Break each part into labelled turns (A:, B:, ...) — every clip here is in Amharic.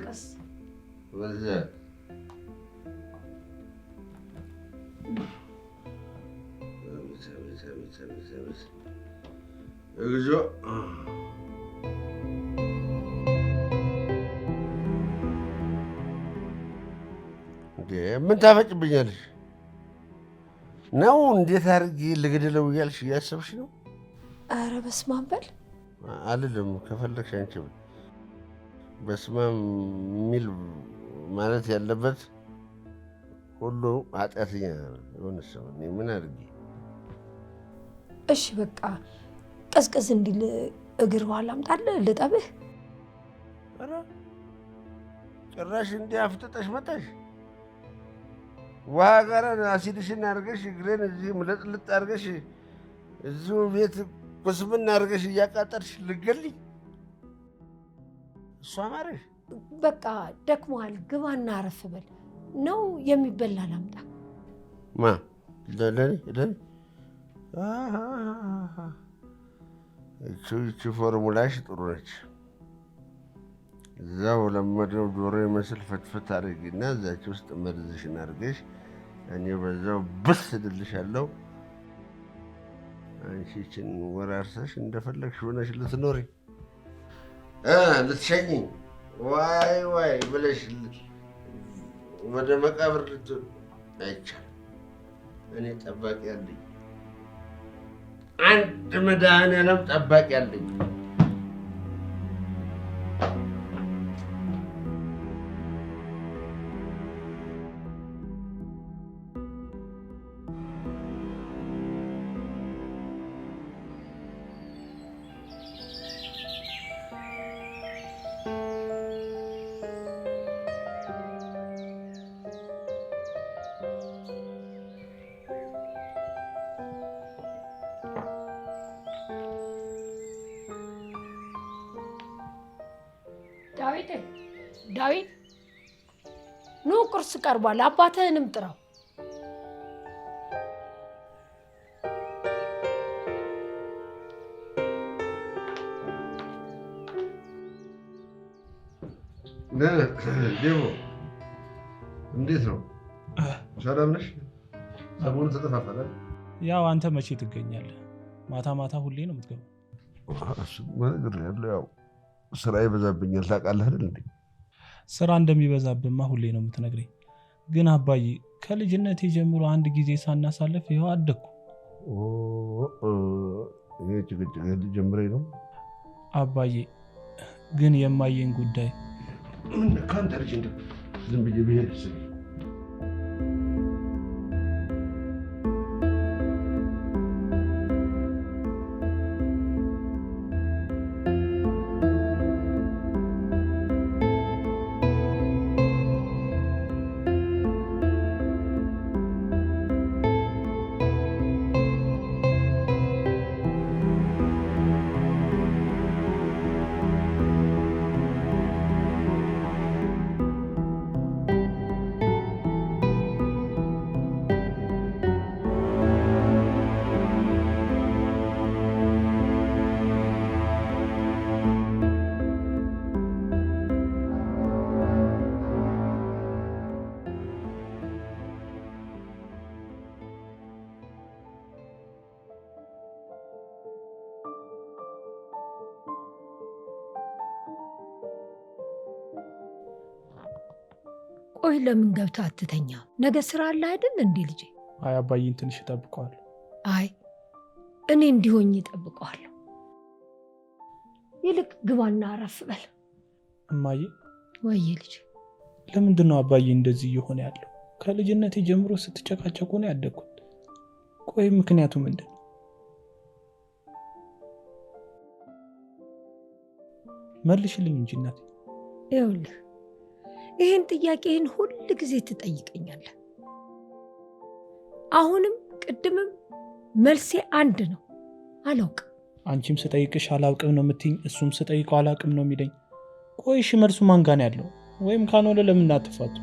A: بس بالذات بس اجزو ምን ታፈጭብኛለሽ ነው? እንዴት አድርጌ ልግደለው እያልሽ እያሰብሽ ነው?
B: ኧረ በስመ አብ በል
A: አልልም። ከፈለግሽ አንቺ በስመ አብ የሚል ማለት ያለበት ሁሉ ኃጢአተኛ የሆነ ሰው ምን አድርጌ?
B: እሺ በቃ ቀዝቀዝ እንዲል እግር ውሃ ላምጣልህ ልጠብህ?
A: ኧረ ጭራሽ እንዲህ አፍጥጠሽ መጣሽ። ውሃ ጋር አሲድሽን አድርገሽ እግሬን እዚህ ምልጥልጥ አድርገሽ እዚሁ ቤት ኩስብና አድርገሽ እያቃጠልሽ ልትገልኝ? እሷ ማረሽ።
B: በቃ ደክሞሃል፣ ግባና አረፍ በል። ነው የሚበላ ላምጣ?
A: ማ ለኔ እቺ ፎርሙላሽ ጥሩ ነች። እዛው ለመደው ዶሮ የመስል ፍትፍት አድርጊና እዛች ውስጥ መርዝሽን አድርገሽ እኔ በዛው ብስ እልልሻለሁ። አንቺ ይህችን ወራርሰሽ እንደፈለግሽ ሆነሽ ልትኖሪ ልትሸኝኝ ዋይ ዋይ ብለሽ ወደ መቃብር ልትሆን አይቻልም። እኔ ጠባቂ አለኝ፣ አንድ መድኃኒዓለም ጠባቂ አለኝ።
B: ዳዊት ኑ ቁርስ ቀርቧል። አባትህንም ጥራው።
A: ዴቦ እንዴት ነው? ሰላም ነሽ? ሰሞኑን ተጠፋፋን።
C: ያው አንተ መቼ ትገኛለህ? ማታ ማታ ሁሌ ነው የምትገባው?
A: እሱማ ነግሬሃለሁ። ያው ስራ ይበዛብኛል ታውቃለህ አይደል እንዴ?
C: ስራ እንደሚበዛብማ ሁሌ ነው የምትነግረኝ። ግን አባዬ ከልጅነቴ ጀምሮ አንድ ጊዜ ሳናሳልፍ ይኸው አደግኩ።
A: ይሄ ጭቅጭቅ ልጀምረኝ ነው
C: አባዬ። ግን የማየን ጉዳይ
A: ምን ካንተ ልጅ እንደው ዝም ብዬ ብሄድ
B: ቆይ ለምን ገብተህ አትተኛ? ነገ ስራ አለ አይደል እንዴ ልጄ?
C: አይ አባዬን ትንሽ እጠብቀዋለሁ።
B: አይ እኔ እንዲሆኝ እጠብቀዋለሁ። ይልቅ ግባና አረፍ በል።
C: እማዬ።
B: ወይዬ ልጄ።
C: ለምንድን ነው አባዬ እንደዚህ እየሆነ ያለው? ከልጅነቴ ጀምሮ ስትጨቃጨቁ ነው ያደግኩት። ቆይ ምክንያቱ ምንድን ነው? መልሽልኝ እንጂ እናቴ።
B: ይኸውልህ ይህን ጥያቄህን ሁል ጊዜ ትጠይቀኛለህ። አሁንም ቅድምም መልሴ አንድ ነው፣ አላውቅም።
C: አንቺም ስጠይቅሽ አላውቅም ነው የምትይኝ፣ እሱም ስጠይቀው አላውቅም ነው የሚለኝ። ቆይሽ መልሱ ማን ጋር ነው ያለው? ወይም ካልሆነ ለምን አትፋቱ?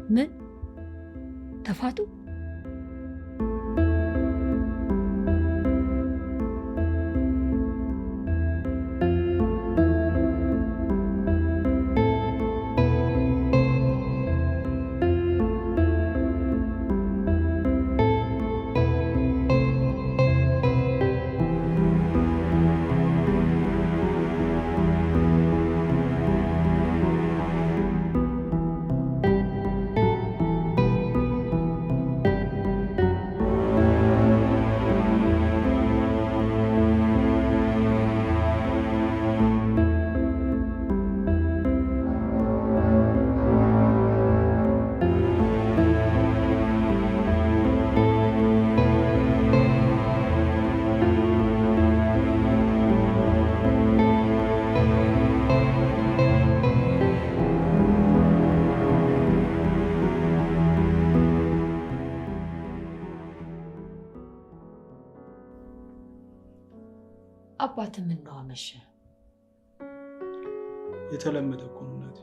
B: ምን ተፋቱ? አባት ምን ነው አመሸ?
C: የተለመደ እኮ ነው እናቴ።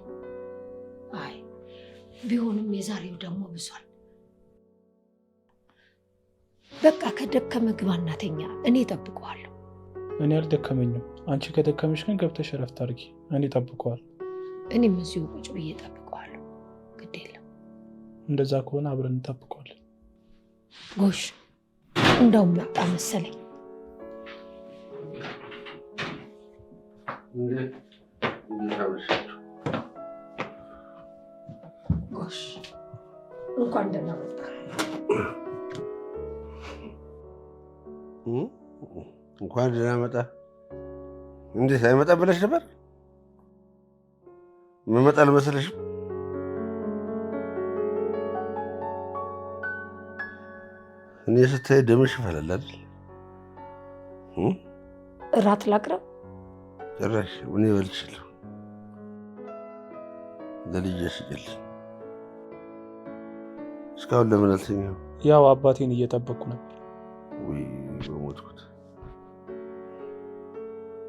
B: አይ ቢሆንም የዛሬው ደግሞ ብሷል። በቃ ከደከመ ግባ እናተኛ፣ እኔ እጠብቀዋለሁ።
C: እኔ አልደከመኝም። አንቺ ከደከመሽ ግን ገብተሽ እረፍት አድርጊ፣ እኔ እጠብቀዋለሁ።
B: እኔም እዚሁ ቁጭ ብዬ እጠብቀዋለሁ። ግድ የለም።
C: እንደዛ ከሆነ አብረን እንጠብቀዋለን።
B: ጎሽ እንደውም መጣ መሰለኝ። ጎሽ እንኳን ደህና መጣ።
A: እንኳን ደህና መጣ። እንዴት አይመጣም ብለሽ ነበር? መመጣ አልመሰለሽም? እኔ ስታይ ደምሽ ይፈላል አይደል?
B: እራት ላቅርብ?
A: ጭራሽ ምን ይበልሽልሁ? ለልጄ ስጭልኝ። እስካሁን ለምን አልተኛም?
C: ያው አባቴን እየጠበቅኩ ነበር።
A: ውይ በሞትኩት።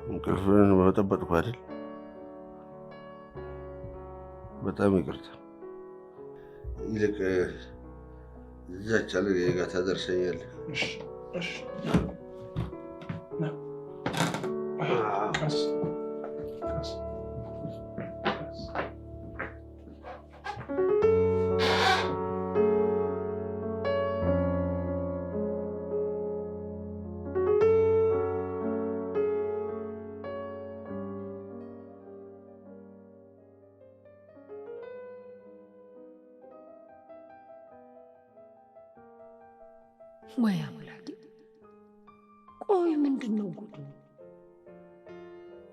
A: እንቅልፍን መጠበጥኩ አይደል? በጣም ይቅርታ። ይልቅ እዛች አለ ጋር ታደርሰኛለህ?
C: እሺ።
B: ወይ አምላኬ፣ ቆይ ምንድን ነው ጉዱ?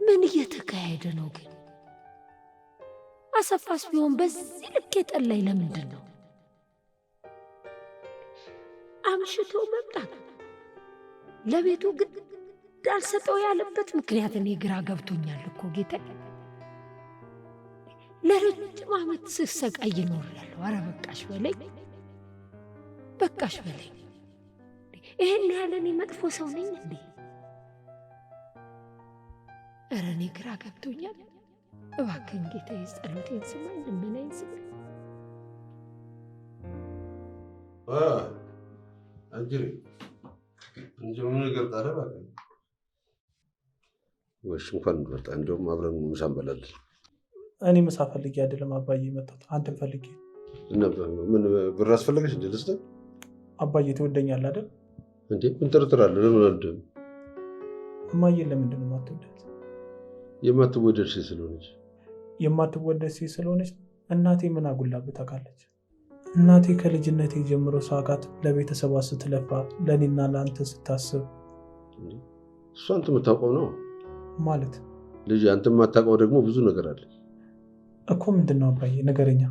B: ምን እየተካሄደ ነው ግን? አሰፋስ ቢሆን በዚህ ልክ የጠላኝ ለምንድን ነው? አምሽቶ መምጣት፣ ለቤቱ ግድ አልሰጠው ያለበት ምክንያት እኔ ግራ ገብቶኛል እኮ ጌታ። ለረጅም ዓመት ስሰቃይ እኖራለሁ። ኧረ በቃሽ በለኝ፣ በቃሽ በለኝ። ይሄን ያህል እኔ መጥፎ ሰው ነኝ እንዴ? ኧረ እኔ ግራ ገብቶኛል። እባክህን ጌታዬ ጸሎቴን ስማኝ፣ ልመናዬን ስማኝ።
A: አጅሬ እንጂ ምን ነገር ጣለ እባክህ። ወይስ እንኳን እንወጣ፣ እንደውም አብረን ምሳ እንበላለን።
C: እኔ ምሳ ፈልጌ አይደለም አባዬ መጣሁት፣ አንተን ፈልጌ።
A: እና ምን ብር አስፈለገሽ እንዴ? ልስጥህ?
C: አባዬ ትወደኛለህ አይደል?
A: እንዴ ምን ጥርጥር አለ? ለምን አልወድህም?
C: እማዬን ለምንድን ነው የማትወዳት?
A: የማትወደድ ሴት ስለሆነች።
C: የማትወደድ ሴት ስለሆነች? እናቴ ምን አጉላብህ ታውቃለች? እናቴ ከልጅነቴ ጀምሮ ሳቃት ለቤተሰቧ ስትለፋ፣ ለእኔና ለአንተ ስታስብ።
A: እሷ አንተ የምታውቀው ነው
C: ማለት
A: ልጅ፣ አንተ የማታውቀው ደግሞ ብዙ ነገር አለ።
C: እኮ ምንድን ነው አባዬ ነገረኛ?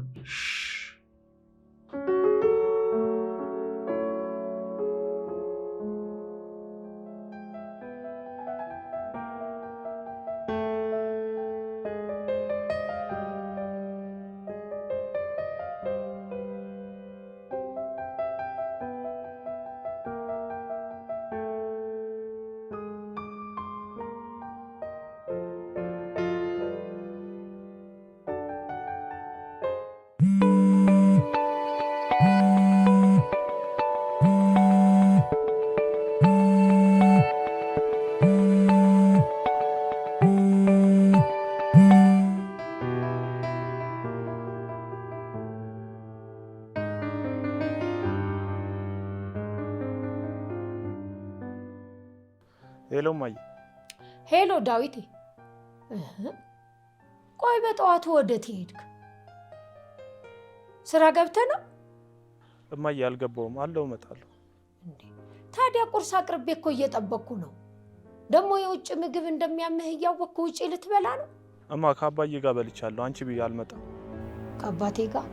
D: ሄሎ ማይ።
B: ሄሎ ዳዊት። ቆይ በጠዋቱ ወዴት ሄድክ? ስራ ገብተህ ነው?
D: እማዬ አልገባውም፣ አለው እመጣለሁ።
B: ታዲያ ቁርስ አቅርቤ እኮ እየጠበቅኩ ነው። ደግሞ የውጭ ምግብ እንደሚያምህ እያወቅህ ውጪ ልትበላ ነው?
D: እማ ከአባዬ ጋር በልቻለሁ። አንቺ ብዬ አልመጣም።
B: ከአባቴ ጋር?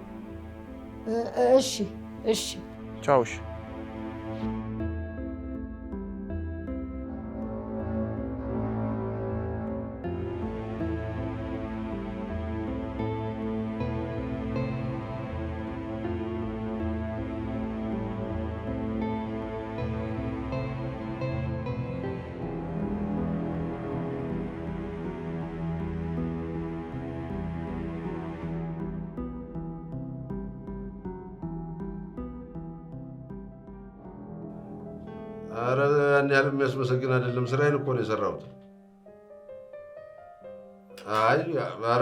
B: እሺ እሺ፣
D: ቻው። እሺ
A: ኧረ ያን ያህል የሚያስመሰግን አይደለም። ስራዬን እኮ ነው የሰራሁት። አይ ኧረ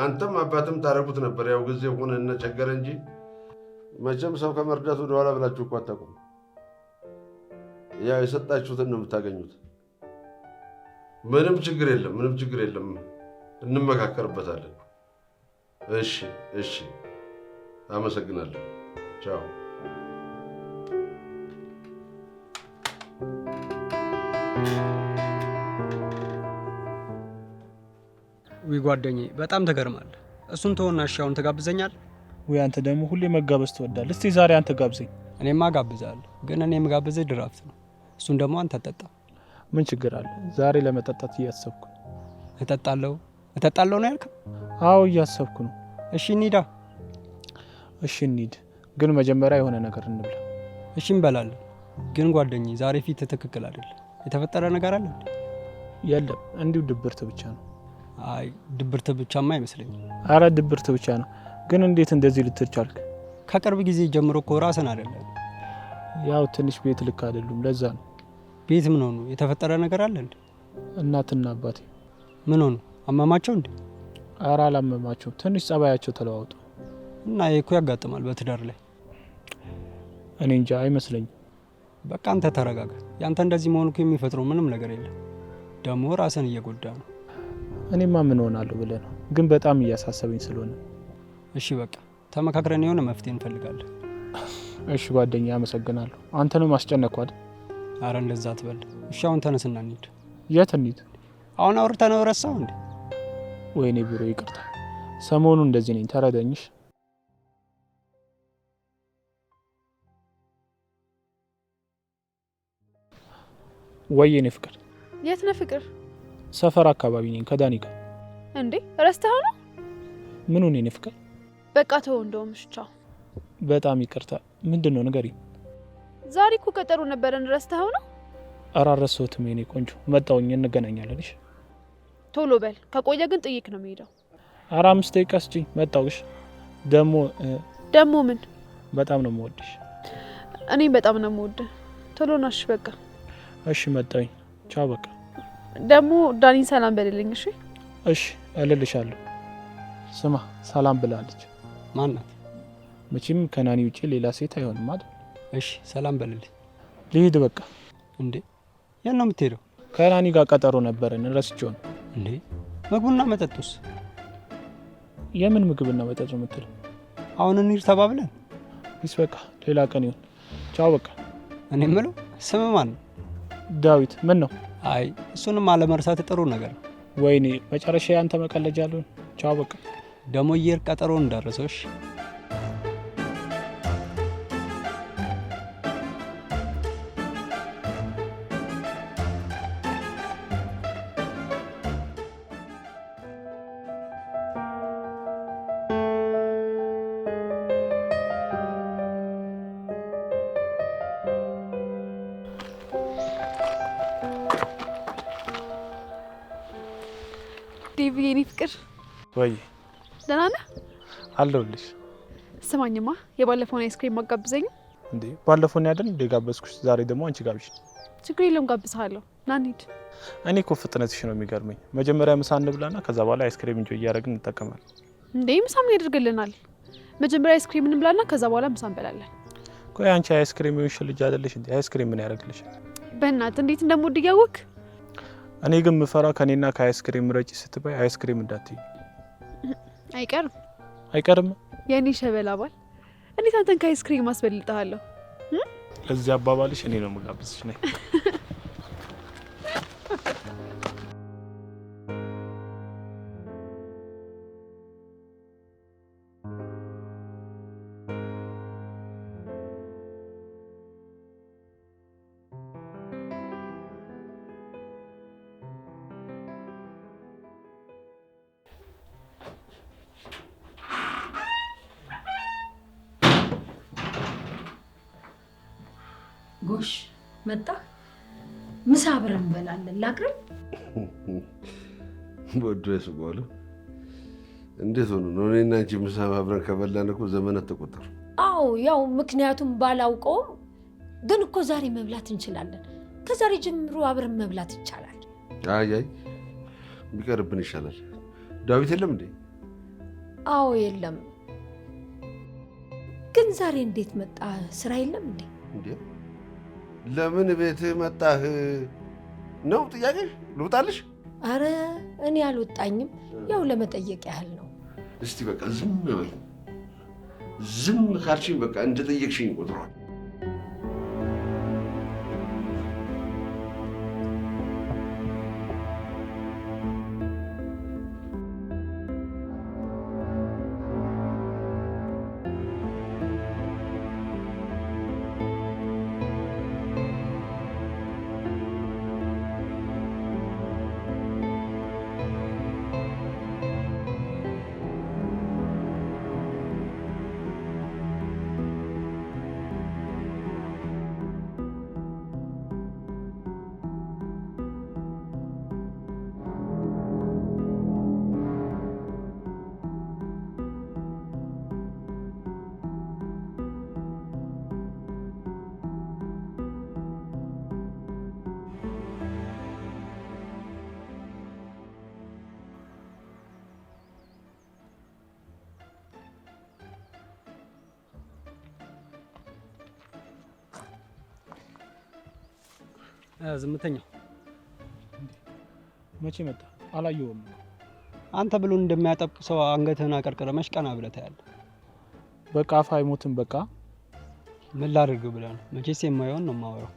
A: አንተም አባትም ታደርጉት ነበር። ያው ጊዜ ሆነ እና ቸገረ እንጂ መቼም ሰው ከመርዳት ወደኋላ ብላችሁ እኮ አታውቁም። ያው የሰጣችሁትን ነው የምታገኙት። ምንም ችግር የለም። እንመካከርበታለን። እሺ እሺ፣ አመሰግናለሁ። ቻው።
E: ወይ ጓደኛዬ በጣም ተገርማለህ። እሱን ተወና እሺ አሁን ትጋብዘኛለህ?
C: ወይ አንተ ደግሞ ሁሌ መጋበዝ ትወዳለህ። እስቲ ዛሬ አንተ ጋብዘኝ።
E: እኔማ ጋብዛለሁ፣ ግን እኔ የምጋብዝህ ድራፍት ነው። እሱን ደግሞ አንተ ጠጣ።
C: ምን ችግር አለ? ዛሬ ለመጠጣት እያሰብኩ።
E: እጠጣለሁ ነው ያልከው?
C: አዎ እያሰብኩ ነው።
E: እሺ እንሂዳ።
C: እሺ እንሂድ፣ ግን መጀመሪያ የሆነ ነገር እንብላ።
E: እሺ እንበላለን፣ ግን ጓደኛዬ ዛሬ ፊት ትክክል አይደለም። የተፈጠረ ነገር አለ?
C: የለም፣ እንዲሁ ድብርት ብቻ ነው።
E: አይ ድብርት ብቻማ አይመስለኝም።
C: አረ ድብርት ብቻ ነው። ግን እንዴት እንደዚህ ልትል ቻልክ?
E: ከቅርብ ጊዜ ጀምሮ እኮ ራስን አይደለም።
C: ያው ትንሽ ቤት ልክ አይደሉም፣ ለዛ ነው።
E: ቤት ምን ሆኑ? የተፈጠረ ነገር አለ እንዴ?
C: እናትና አባቴ
E: ምን ሆኑ? አመማቸው እንዴ?
C: አረ አላመማቸው፣ ትንሽ ጸባያቸው ተለዋውጡ
E: እና ይሄ እኮ ያጋጥማል በትዳር ላይ።
C: እኔ እንጃ አይመስለኝም።
E: በቃ አንተ ተረጋጋ። ያንተ እንደዚህ መሆኑ እኮ የሚፈጥረው ምንም ነገር የለም። ደግሞ ራስን እየጎዳ ነው።
C: እኔማ ምን ሆናለሁ ብለህ ነው? ግን በጣም እያሳሰበኝ ስለሆነ።
E: እሺ በቃ ተመካክረን የሆነ መፍትሄ እንፈልጋለን።
C: እሺ ጓደኛ፣ አመሰግናለሁ። አንተንም አስጨነቅኩ።
E: አረ እንደዛ አትበል። እሺ አሁን ተነስና እንሂድ።
C: የት እንሂድ?
E: አሁን አውርተን ነው ረሳው እንዴ?
C: ወይኔ ቢሮ ይቅርታ፣ ሰሞኑን እንደዚህ ነኝ፣ ተረዳኝሽ። ወይኔ ፍቅር።
F: የት ነህ ፍቅር?
C: ሰፈር አካባቢ ነኝ ከዳኒ ጋር።
F: እንዴ ረስተኸው ነው?
C: ምን ሆነ የኔ ፍቅር?
F: በቃ ተወው፣ እንደውም ቻው።
C: በጣም ይቅርታ። ምንድን ነው ንገሪኝ።
F: ዛሬ እኮ ቀጠሮ ነበረን፣ ረስተኸው ነው?
C: ኧረ አልረሳሁትም የኔ ቆንጆ፣ መጣሁኝ፣ እንገናኛለን። እሺ
F: ቶሎ በል፣ ከቆየ ግን ጥይቅ ነው የሚሄደው።
C: ኧረ 5 ደቂቃ ስጪኝ፣ መጣሁሽ። ደግሞ
F: ምን?
C: በጣም ነው የምወድሽ።
F: እኔም በጣም ነው የምወድህ። ቶሎ ናሽ። በቃ
C: እሺ መጣሁኝ፣ ቻው። በቃ
F: ደግሞ ዳኒን ሰላም በልልኝ። እሺ
C: እሺ እልልሻለሁ። ስማ ሰላም ብላለች።
E: ማናት?
C: መቼም ከናኒ ውጪ ሌላ ሴት አይሆንም አይደል?
E: እሺ ሰላም በልልኝ።
C: ልሂድ በቃ።
E: እንዴ የት ነው የምትሄደው?
C: ከናኒ ጋር ቀጠሮ ነበረን፣ ረስቼው ነው።
E: እንዴ ምግቡና መጠጡስ?
C: የምን ምግብና መጠጥ ነው የምትለው?
E: አሁን እንሂድ ተባብለን።
C: ቢስ በቃ ሌላ ቀን ይሁን። ቻው በቃ።
E: እኔ የምለው ስም ማን ነው?
C: ዳዊት። ምን ነው?
E: አይ እሱንም አለመርሳት ጥሩ ነገር ነው።
C: ወይኔ መጨረሻ ያንተ መቀለጃ አሉን። ቻው በቃ።
E: ደግሞ እየር ቀጠሮን እንዳረሰውሽ
F: ዴቪ የኔ ፍቅር
D: ወይ
F: ደህና ነህ?
D: አለሁልሽ።
F: ስማኝማ የባለፈውን አይስክሪም ማጋብዘኝ
D: እንዴ? ባለፈው ነው አይደል እንደ ጋበዝኩሽ። ዛሬ ደግሞ አንቺ ጋብሽ።
F: ችግር የለውም ጋብዝሃለሁ። ና እንሂድ።
D: እኔ እኮ ፍጥነትሽ ነው የሚገርመኝ። መጀመሪያ ምሳ እንብላና ከዛ በኋላ አይስክሪም እንጆ እያደረግን እንጠቀማለን።
F: እንዴ ምሳ ምን ያደርግልናል? መጀመሪያ አይስክሪም እንብላና ከዛ በኋላ ምሳ እንበላለን።
D: ቆይ አንቺ አይስክሪም ይሁንሽ ልጅ አይደለሽ እንዴ? አይስክሪም ምን ያደርግልሽ?
F: በእናትህ እንዴት እንደምወድ እያወቅ።
D: እኔ ግን ምፈራው ከኔና ከአይስክሪም ምረጪ ስትባይ አይስክሪም እንዳትዪ። አይቀርም
F: የኔ ሸበላ ባል። እንዴት አንተን ከአይስክሪም አስበልጥሃለሁ?
D: ለዚህ አባባልሽ እኔ ነው የምጋብዝሽ ነኝ።
B: ጎሽ መጣ። ምሳ አብረን እንበላለን። ላቅርብ?
A: ወዶ ያስባሉ። እንዴት ሆኖ ነው እኔና አንቺ ምሳ አብረን ከበላን እኮ ዘመናት ተቆጠሩ።
B: አዎ ያው ምክንያቱም ባላውቀውም ግን እኮ ዛሬ መብላት እንችላለን። ከዛሬ ጀምሮ አብረን መብላት ይቻላል።
A: አይ ቢቀርብን ይሻላል። ዳዊት የለም እንዴ?
B: አዎ የለም። ግን ዛሬ እንዴት መጣ? ስራ የለም እንዴ?
A: እንዴ ለምን ቤት መጣህ ነው ጥያቄሽ? ልውጣልሽ?
B: አረ እኔ አልወጣኝም፣ ያው ለመጠየቅ ያህል ነው።
A: እስቲ በቃ ዝም በይ። ዝም ካልሽኝ በቃ እንደጠየቅሽኝ ቆጥሯል።
E: ዝምተኛው
D: መቼ መጣ? አላየሁም።
E: አንተ ብሎ እንደሚያጠብቅ ሰው አንገትህን አቀርቅረ መሽቀና ብለህ ታያለህ።
D: በቃ አፍ አይሞትም። በቃ
E: ምን ላድርግ ብለህ ነው? መቼስ የማይሆን ነው የማወራው።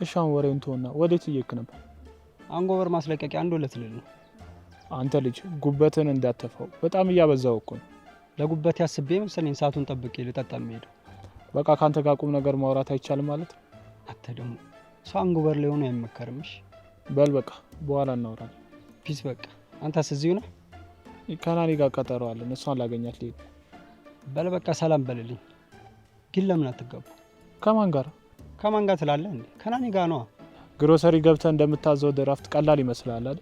D: እሻን ወሬውን ተውና ወዴት እየሄድክ ነበር?
E: አንጎበር ማስለቀቂያ አንድ ሁለት ልል ነው።
D: አንተ ልጅ ጉበትን እንዳተፋው በጣም እያበዛው እኮ ነው።
E: ለጉበት ያስቤ መሰለኝ ሰዓቱን ጠብቄ ልጠጣ የምሄደው።
D: በቃ ካንተ ጋር ቁም ነገር ማውራት አይቻልም ማለት ነው።
E: አንተ ደግሞ ሰው አንጎበር ላይ ሆኖ አይመከርምሽ።
D: በል በቃ በኋላ እናወራለን።
E: ፒስ በቃ አንተስ እዚሁ ነህ?
D: ከናኒ ጋር ቀጠሮ አለን። እሷን ላገኛት ልሄድ።
E: በል በቃ ሰላም በልልኝ። ግን ለምን አትጋቡ?
D: ከማን ጋር?
E: ከማን ጋር ትላለህ እንዴ? ከናኒ ጋር ነዋ።
D: ግሮሰሪ ገብተህ እንደምታዘው ድራፍት ቀላል ይመስላል አይደል?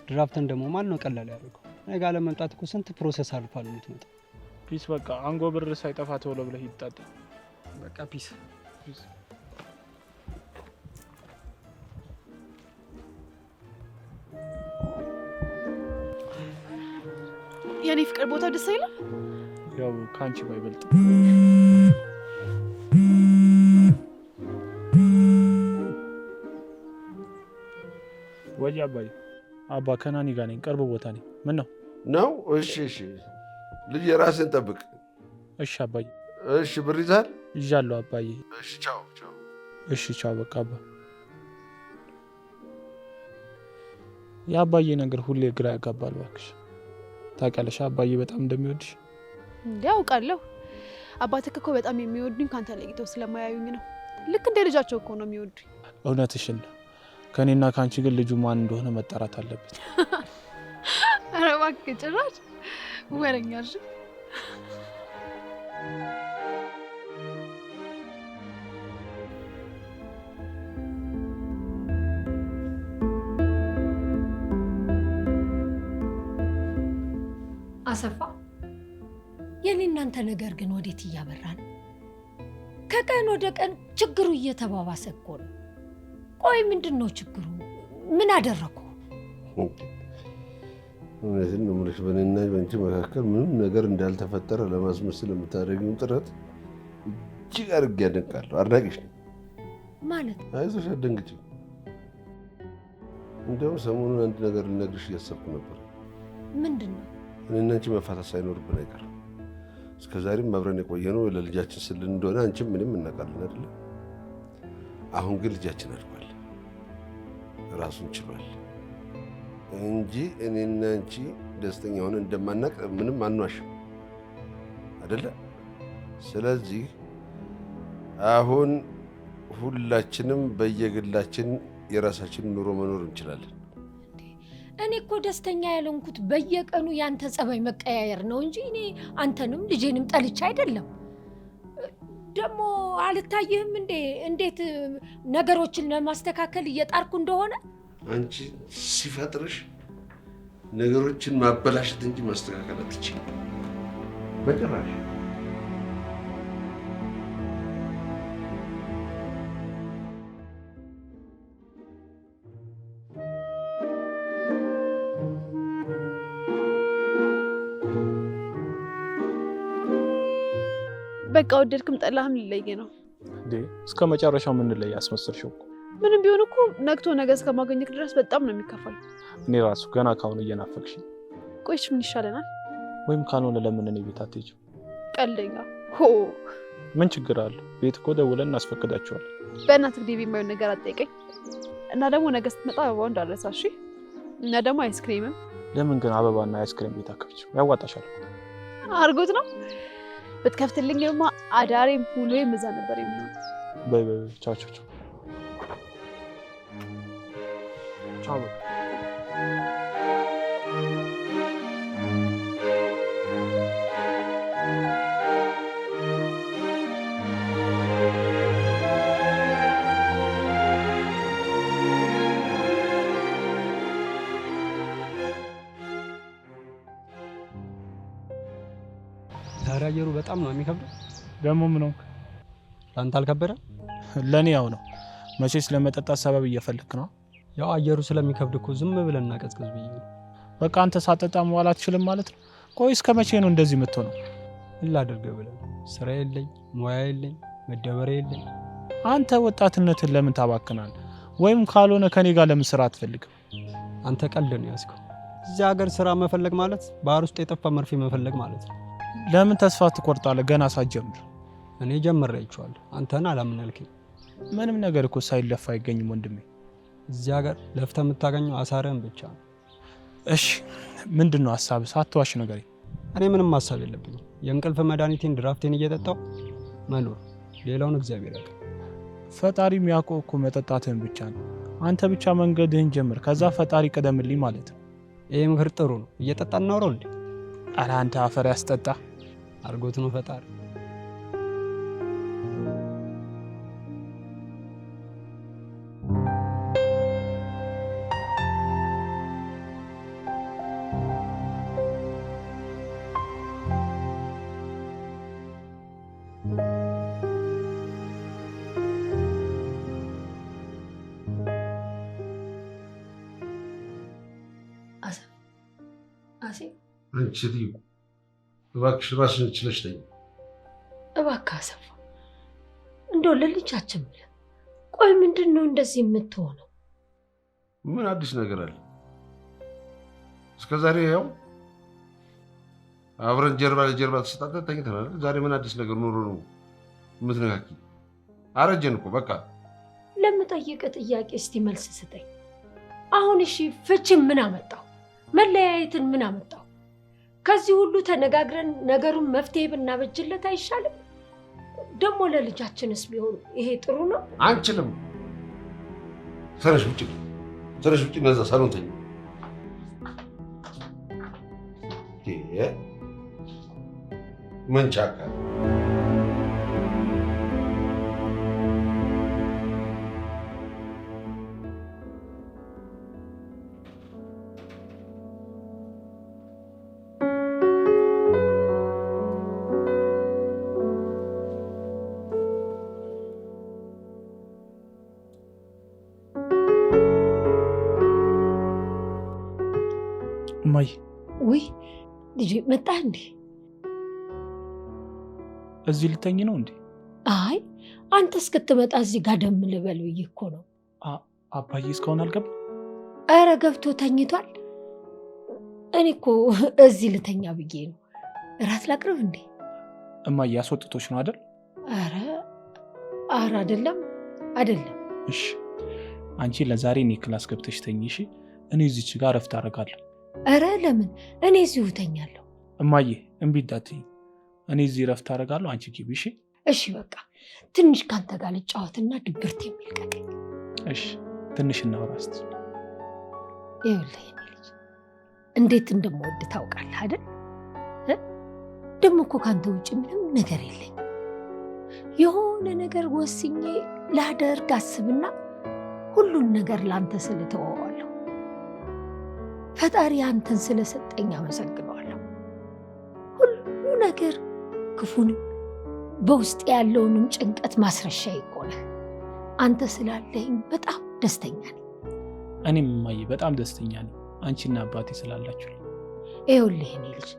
E: ድራፍትን ደግሞ ማን ነው ቀላል ያደርገው? እኔ ጋር ለመምጣት እኮ ስንት ፕሮሰስ አልፏል የምትመጣው።
D: ፒስ በቃ አንጎ ብር ሳይጠፋ ተወለ ብለህ ይጣጣ።
E: በቃ ፒስ
D: ፒስ።
F: የኔ ፍቅር ቦታው ደስ አይልም?
D: ያው ካንቺ ባይበልጥ ወይ አባይ አባ ከናኒ ጋር ነኝ። ቅርብ ቦታ ነኝ። ምን ነው
A: ነው? እሺ እሺ ልጅ የራስን ጠብቅ።
D: እሺ አባይ።
A: እሺ ብር ይዛል?
D: ይዣለሁ አባዬ።
A: እሺ ቻው ቻው።
D: እሺ ቻው በቃ አባ። የአባዬ ነገር ሁሌ ግራ ያጋባል እባክሽ። ታውቂያለሽ አባዬ በጣም እንደሚወድሽ።
F: እንዴ አውቃለሁ። አባትህ እኮ በጣም የሚወዱኝ ካንተ ለይተው ስለማያዩኝ ነው። ልክ እንደ ልጃቸው እኮ ነው የሚወዱኝ።
D: እውነትሽን ነው። ከኔና ካንቺ ግን ልጁ ማን እንደሆነ መጣራት አለበት።
F: ኧረ እባክህ ጭራሽ ወሬኛ እሺ።
B: አሰፋ የኔ እናንተ ነገር ግን ወዴት እያበራ ነው? ከቀን ወደ ቀን ችግሩ እየተባባሰ እኮ ነው። ቆይ ምንድነው ችግሩ? ምን አደረኩ?
A: እውነትን ነው የምልሽ፣ በእኔና በአንቺ መካከል ምንም ነገር እንዳልተፈጠረ ለማስመሰል የምታደርጊውን ጥረት እጅግ አድርጌ አደንቃለሁ። አድናቂሽ ነኝ።
B: ማለት
A: አይዞሽ፣ አትደንግጪ። እንደውም ሰሞኑን አንድ ነገር ልነግርሽ እያሰብኩ ነበር።
B: ምንድን ነው?
A: እኔና አንቺ መፋታት ሳይኖርብን አይቀርም። እስከ ዛሬም አብረን የቆየነው ለልጃችን ስልን እንደሆነ አንቺም ምንም እናውቃለን አይደለ? አሁን ግን ልጃችን አድጓል፣ ራሱን ችሏል እንጂ እኔና አንቺ ደስተኛ ሆነን እንደማናቅ ምንም አንዋሽም አይደለ? ስለዚህ አሁን ሁላችንም በየግላችን የራሳችን ኑሮ መኖር እንችላለን።
B: እኔ እኮ ደስተኛ ያለንኩት በየቀኑ ያንተ ጸባይ መቀያየር ነው እንጂ እኔ አንተንም ልጄንም ጠልቼ አይደለም። ደግሞ አልታየህም እንዴ እንዴት ነገሮችን ለማስተካከል እየጣርኩ እንደሆነ?
A: አንቺ ሲፈጥርሽ ነገሮችን ማበላሸት እንጂ ማስተካከል አትችይም በጭራሽ።
F: በቃ ወደድክም ጠላህም ሊለይ ነው
D: እንዴ? እስከ መጨረሻው ምን ላይ ያስመስልሽው?
F: ምንም ቢሆን እኮ ነግቶ ነገ እስከማገኘክ ድረስ በጣም ነው የሚከፋኝ።
D: እኔ ራሱ ገና ካሁን እየናፈቅሽ።
F: ቆይሽ ምን ይሻለናል?
D: ወይም ካልሆነ ለምን እኔ ቤት አትሄጂም?
F: ቀልደኛ ሆ
D: ምን ችግር አለ? ቤት እኮ ደውለን እናስፈቅዳቸዋለን።
F: በእናትህ ዴቪ የማይሆን ነገር አትጠይቀኝ። እና ደግሞ ነገ ስትመጣ አበባው እንዳረሳ እሺ? እና ደግሞ አይስክሪምም።
D: ለምን ግን አበባና አይስክሪም ቤት አከፍችው? ያዋጣሻል።
F: አርጎት ነው ብትከፍትልኝማ አዳሬም ሁሌም እዛ ነበር የሚሆነው።
D: በይ በይ ቻው ቻው ቻው ቻው።
E: ዛሬ አየሩ በጣም ነው የሚከብደው።
D: ደግሞ ምን ነው
E: ላንተ አልከበደ?
D: ለኔ ያው ነው። መቼስ ለመጠጣት ሰበብ እየፈለክ ነው።
E: ያው አየሩ ስለሚከብድ እኮ ዝም ብለን እናቀዝቅዝ ብዬ ነው።
D: በቃ አንተ ሳጠጣ መዋል አትችልም ማለት ነው? ቆይ እስከ መቼ ነው እንደዚህ የምትሆነው?
E: ምን ላድርግ ብለህ? ስራ የለኝ፣ ሙያ የለኝ፣ መደበሪያ የለኝ።
D: አንተ ወጣትነትን ለምን ታባክናለህ? ወይም ካልሆነ ከኔ ጋር ለምን ስራ አትፈልግም?
E: አንተ ቀልድ ነው ያዝከው። እዚህ ሀገር ስራ መፈለግ ማለት ባህር ውስጥ የጠፋ መርፌ መፈለግ ማለት ነው።
D: ለምን ተስፋ ትቆርጣለህ ገና ሳትጀምር?
E: እኔ ጀምሬያቸዋለሁ፣ አንተን አላምን አልከኝ።
D: ምንም ነገር እኮ ሳይለፋ አይገኝም ወንድሜ።
E: እዚህ ሀገር ለፍተህ የምታገኘው አሳርህን ብቻ ነው።
D: እሺ ምንድነው ሀሳብህ? ሳትዋሽ ነገር።
E: እኔ ምንም ሀሳብ የለብኝም። የእንቅልፍ መድኃኒቴን ድራፍቴን እየጠጣው መኖር፣ ሌላውን እግዚአብሔር ያውቃል።
D: ፈጣሪ የሚያውቀው እኮ መጠጣትህን ብቻ ነው። አንተ ብቻ መንገድህን ጀምር፣ ከዛ ፈጣሪ ቀደምልኝ ማለት ነው።
E: ይሄ ምክር ጥሩ ነው። እየጠጣ እናውረው እንዴ?
D: ኧረ አንተ አፈር ያስጠጣ
E: አርጎት ነው ፈጣሪ።
A: አንቺ ልዩ እባክሽ ራስሽን ችለሽ ተኝ።
B: እባክህ አሰፋ እንደው ለልጃችን ብለህ ቆይ ምንድን ነው እንደዚህ የምትሆነው?
A: ምን አዲስ ነገር አለ? እስከ ዛሬ ያው አብረን ጀርባ ለጀርባ ተሰጣጠን ተኝተናል። ዛሬ ምን አዲስ ነገር ኖሮ ነው የምትነካኪ? አረጀን እኮ በቃ።
B: ለምጠይቅህ ጥያቄ እስቲ መልስ ስጠኝ። አሁን እሺ ፍቺን ምን አመጣው? መለያየትን ምን አመጣው? ከዚህ ሁሉ ተነጋግረን ነገሩን መፍትሄ ብናበጅለት አይሻልም? ደግሞ ለልጃችንስ ቢሆን ይሄ ጥሩ ነው።
A: አንችልም። ተነሽ ውጪ ነዛ ሳሎን ተኝ። መንቻካ
C: እማዬ።
B: ውይ ልጄ መጣ እንዴ?
C: እዚህ ልተኝ ነው እንዴ?
B: አይ አንተ እስክትመጣ እዚህ ጋደም ልበል ብዬ እኮ ነው።
C: አባዬ እስካሁን አልገባም?
B: ኧረ ገብቶ ተኝቷል። እኔ እኮ እዚህ ልተኛ ብዬ ነው። እራት ላቅርብ እንዴ?
C: እማዬ አስወጥቶች ነው አይደል?
B: ኧረ አይደለም።
C: እሺ አንቺ ለዛሬ እኔ ክላስ ገብተሽ ተኝ እሺ? እኔ እዚች ጋር እረፍት አደርጋለሁ።
B: ኧረ ለምን? እኔ እዚሁ ተኛለሁ።
C: እማዬ እምቢ እንዳትዪ። እኔ እዚህ እረፍት አደርጋለሁ፣ አንቺ ግቢ እሺ?
B: እሺ በቃ ትንሽ ካንተ ጋር ልጫወትና ድብርት የሚልቀቀኝ።
C: እሺ ትንሽ እናውራ እስቲ።
B: ይኸውልህ የኔ ልጅ እንዴት እንደምወድ ታውቃለህ አይደል? ደግሞ እኮ ካንተ ውጭ ምንም ነገር የለኝም። የሆነ ነገር ወስኜ ላደርግ አስብና ሁሉን ነገር ላንተ ስለተወዋለሁ። ፈጣሪ አንተን ስለሰጠኝ አመሰግነዋለሁ። ሁሉ ነገር ክፉንም በውስጥ ያለውንም ጭንቀት ማስረሻ ይኮነህ። አንተ ስላለኝ በጣም ደስተኛ ነኝ።
C: እኔም እማዬ በጣም ደስተኛ ነኝ አንቺና አባቴ ስላላችሁ።
B: ይኸውልህ የኔ ልጅ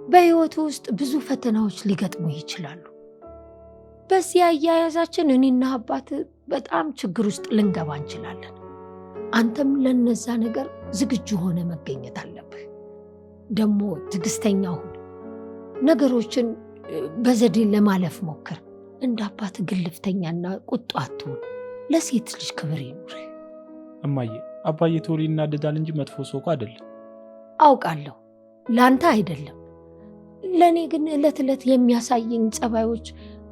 B: በህይወቱ ውስጥ ብዙ ፈተናዎች ሊገጥሙ ይችላሉ። በዚህ አያያዛችን እኔና አባት በጣም ችግር ውስጥ ልንገባ እንችላለን። አንተም ለነዛ ነገር ዝግጁ ሆነ መገኘት አለብህ። ደግሞ ትዕግስተኛ ሁን። ነገሮችን በዘዴ ለማለፍ ሞክር። እንደ አባት ግልፍተኛና ቁጡ አትሁን። ለሴት ልጅ ክብር ይኑር።
C: እማዬ አባዬ ቶሎ ይናደዳል እንጂ መጥፎ ሰው እኮ አይደለም።
B: አውቃለሁ ለአንተ አይደለም፣ ለእኔ ግን ዕለት ዕለት የሚያሳየኝ ጸባዮች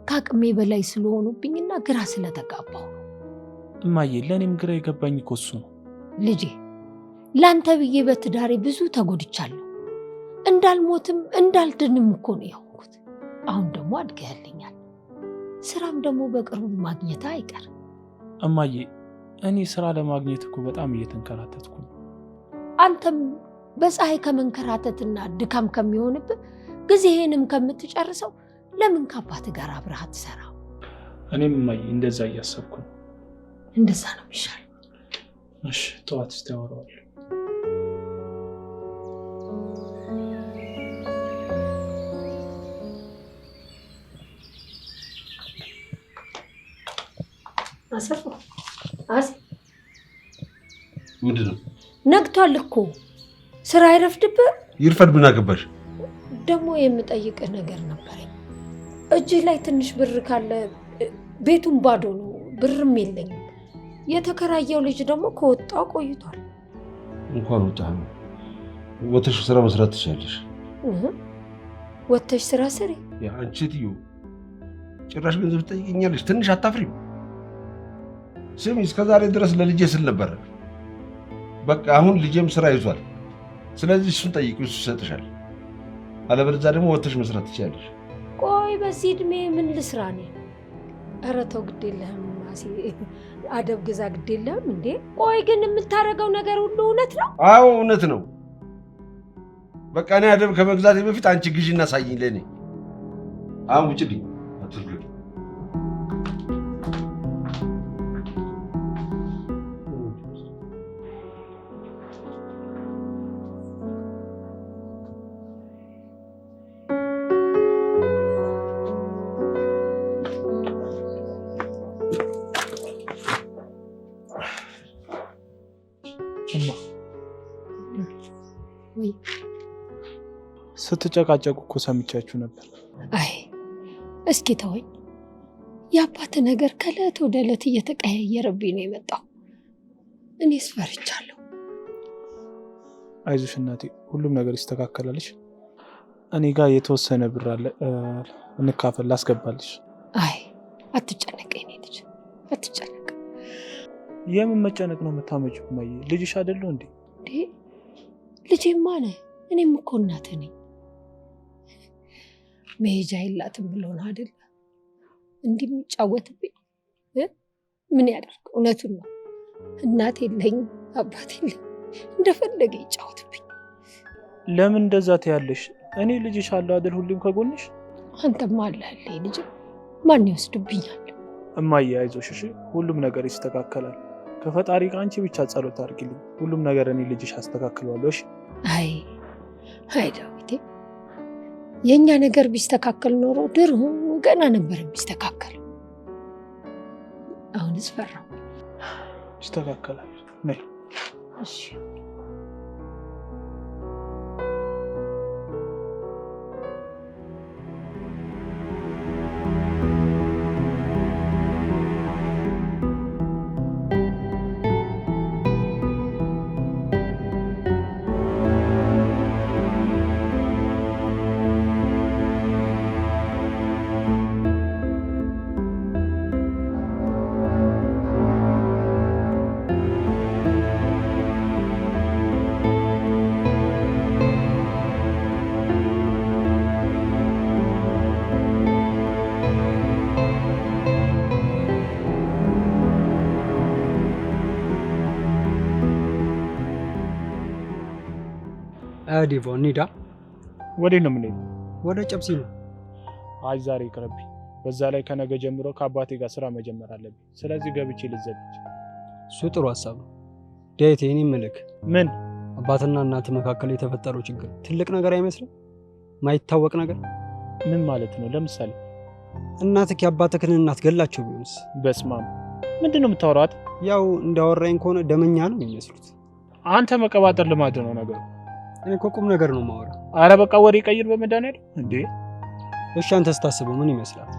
B: ከአቅሜ በላይ ስለሆኑብኝና ግራ ስለተጋባሁ ነው።
C: እማዬ ለእኔም ግራ የገባኝ እኮ እሱ ነው።
B: ልጄ ለአንተ ብዬ በትዳሬ ብዙ ተጎድቻለሁ። እንዳልሞትም እንዳልድንም እኮ ነው የሆንኩት። አሁን ደግሞ አድገህልኛል። ስራም ደግሞ በቅርቡ ማግኘት አይቀር።
C: እማዬ እኔ ስራ ለማግኘት እኮ በጣም እየተንከራተትኩ ነው።
B: አንተም በፀሐይ ከመንከራተትና ድካም ከሚሆንብህ ጊዜህንም ከምትጨርሰው ለምን ከአባትህ ጋር አብረህ አትሰራም?
C: እኔም እማዬ እንደዛ እያሰብኩ ነው።
B: እንደዛ ነው የሚሻለው።
C: እሺ ጠዋት እስቲ አወራዋለሁ።
A: ምንድን ነው?
B: ነግቷል እኮ ስራ አይረፍድብህ?
A: ይርፈድ ምን አገባሽ?
B: ደግሞ የምጠይቅህ ነገር ነበረኝ። እጅህ ላይ ትንሽ ብር ካለ፣ ቤቱን ባዶ ነው፣ ብርም የለኝም። የተከራየው ልጅ ደግሞ ከወጣው ቆይቷል።
A: እንኳን ወጣ ወተሽ ስራ መስራት ትችላለሽ።
B: ወተሽ ስራ ስሪ።
A: አንቺ ትዩ ጭራሽ ገንዘብ ትጠይቀኛለሽ? ትንሽ አታፍሪም? ስሚ እስከዛሬ ድረስ ለልጄ ስል ነበር። በቃ አሁን ልጄም ስራ ይዟል። ስለዚህ እሱን ጠይቂው፣ እሱ ይሰጥሻል። አለበለዚያ ደግሞ ወተሽ መስራት ትችላለሽ።
B: ቆይ በዚህ እድሜ ምን ልስራ ነው? ኧረ ተው ግድ የለህም ማሲ፣ አደብ ግዛ፣ ግድ የለህም እንዴ። ቆይ ግን የምታደርገው ነገር ሁሉ እውነት ነው?
A: አዎ እውነት ነው። በቃ እኔ አደብ ከመግዛቴ በፊት አንቺ ግዢና ሳይኝ ለኔ። አሁን ውጭልኝ አትልኩ።
C: ስትጨቃጨቁ እኮ ሰምቻችሁ ነበር።
B: አይ እስኪ ተወኝ። የአባት ነገር ከዕለት ወደ ዕለት እየተቀያየረብኝ ነው የመጣው። እኔስ ፈርቻለሁ።
D: አይዞሽ እናቴ፣ ሁሉም ነገር ይስተካከላልሽ። እኔ ጋር የተወሰነ ብር አለ፣ እንካፈል፣ ላስገባልሽ።
B: አይ አትጨነቅ የኔ ልጅ አትጨነቅ።
D: የምን መጨነቅ ነው የምታመጪው? እማዬ ልጅሽ አይደለሁ እንዴ?
B: ልጄማ ነህ። እኔም እኮ እናትህ ነኝ። መሄጃ የላትም ብሎ ነው አይደል እንዲህ የሚጫወትብኝ? ምን ያደርግ? እውነቱን ነው። እናት የለኝ አባት የለኝ፣ እንደፈለገ ይጫወትብኝ።
D: ለምን እንደዛ ትያለሽ? እኔ ልጅሽ አለሁ አይደል ሁሌም ከጎንሽ።
B: አንተማ አለህልኝ ልጅ፣ ማን ይወስድብኛል?
D: እማዬ አይዞሽ እሺ፣ ሁሉም ነገር ይስተካከላል። ከፈጣሪ ጋር አንቺ ብቻ ጸሎት አድርጊልኝ። ሁሉም ነገር እኔ ልጅሽ አስተካክለዋለሁ። እሺ?
B: አይ ዳዊቴ፣ የእኛ ነገር ቢስተካከል ኖሮ ድሮ ገና ነበር ቢስተካከል። አሁንስ ፈራሁ።
D: ይስተካከላል። ነይ።
B: እሺ
E: ዲቮ እንሂዳ።
D: ወዴት ነው የምንሄደው?
E: ወደ ጨብሲ ነው።
D: አይ ዛሬ ይቅርብኝ። በዛ ላይ ከነገ ጀምሮ ከአባቴ ጋር ስራ መጀመር አለብኝ። ስለዚህ ገብቼ ልዘጋጅ።
E: እሱ ጥሩ ሀሳብ ነው። ዳዊት የኔ መልክ
D: ምን?
E: አባትና እናት መካከል የተፈጠረው ችግር ትልቅ ነገር አይመስልም? ማይታወቅ ነገር።
D: ምን ማለት ነው? ለምሳሌ
E: እናትህ የአባትህን እናት ገላቸው ቢሆንስ?
D: በስማም፣ ምንድን ነው የምታወራት?
E: ያው እንዳወራኝ ከሆነ ደመኛ ነው የሚመስሉት።
D: አንተ መቀባጠር ልማድ ነው ነገሩ።
E: እኔ እኮ ቁም ነገር ነው ማወራ።
D: አረ በቃ ወሬ ቀይር በመድኃኒዓለም እንዴ።
E: እሺ አንተ ስታስበው ምን ይመስላል?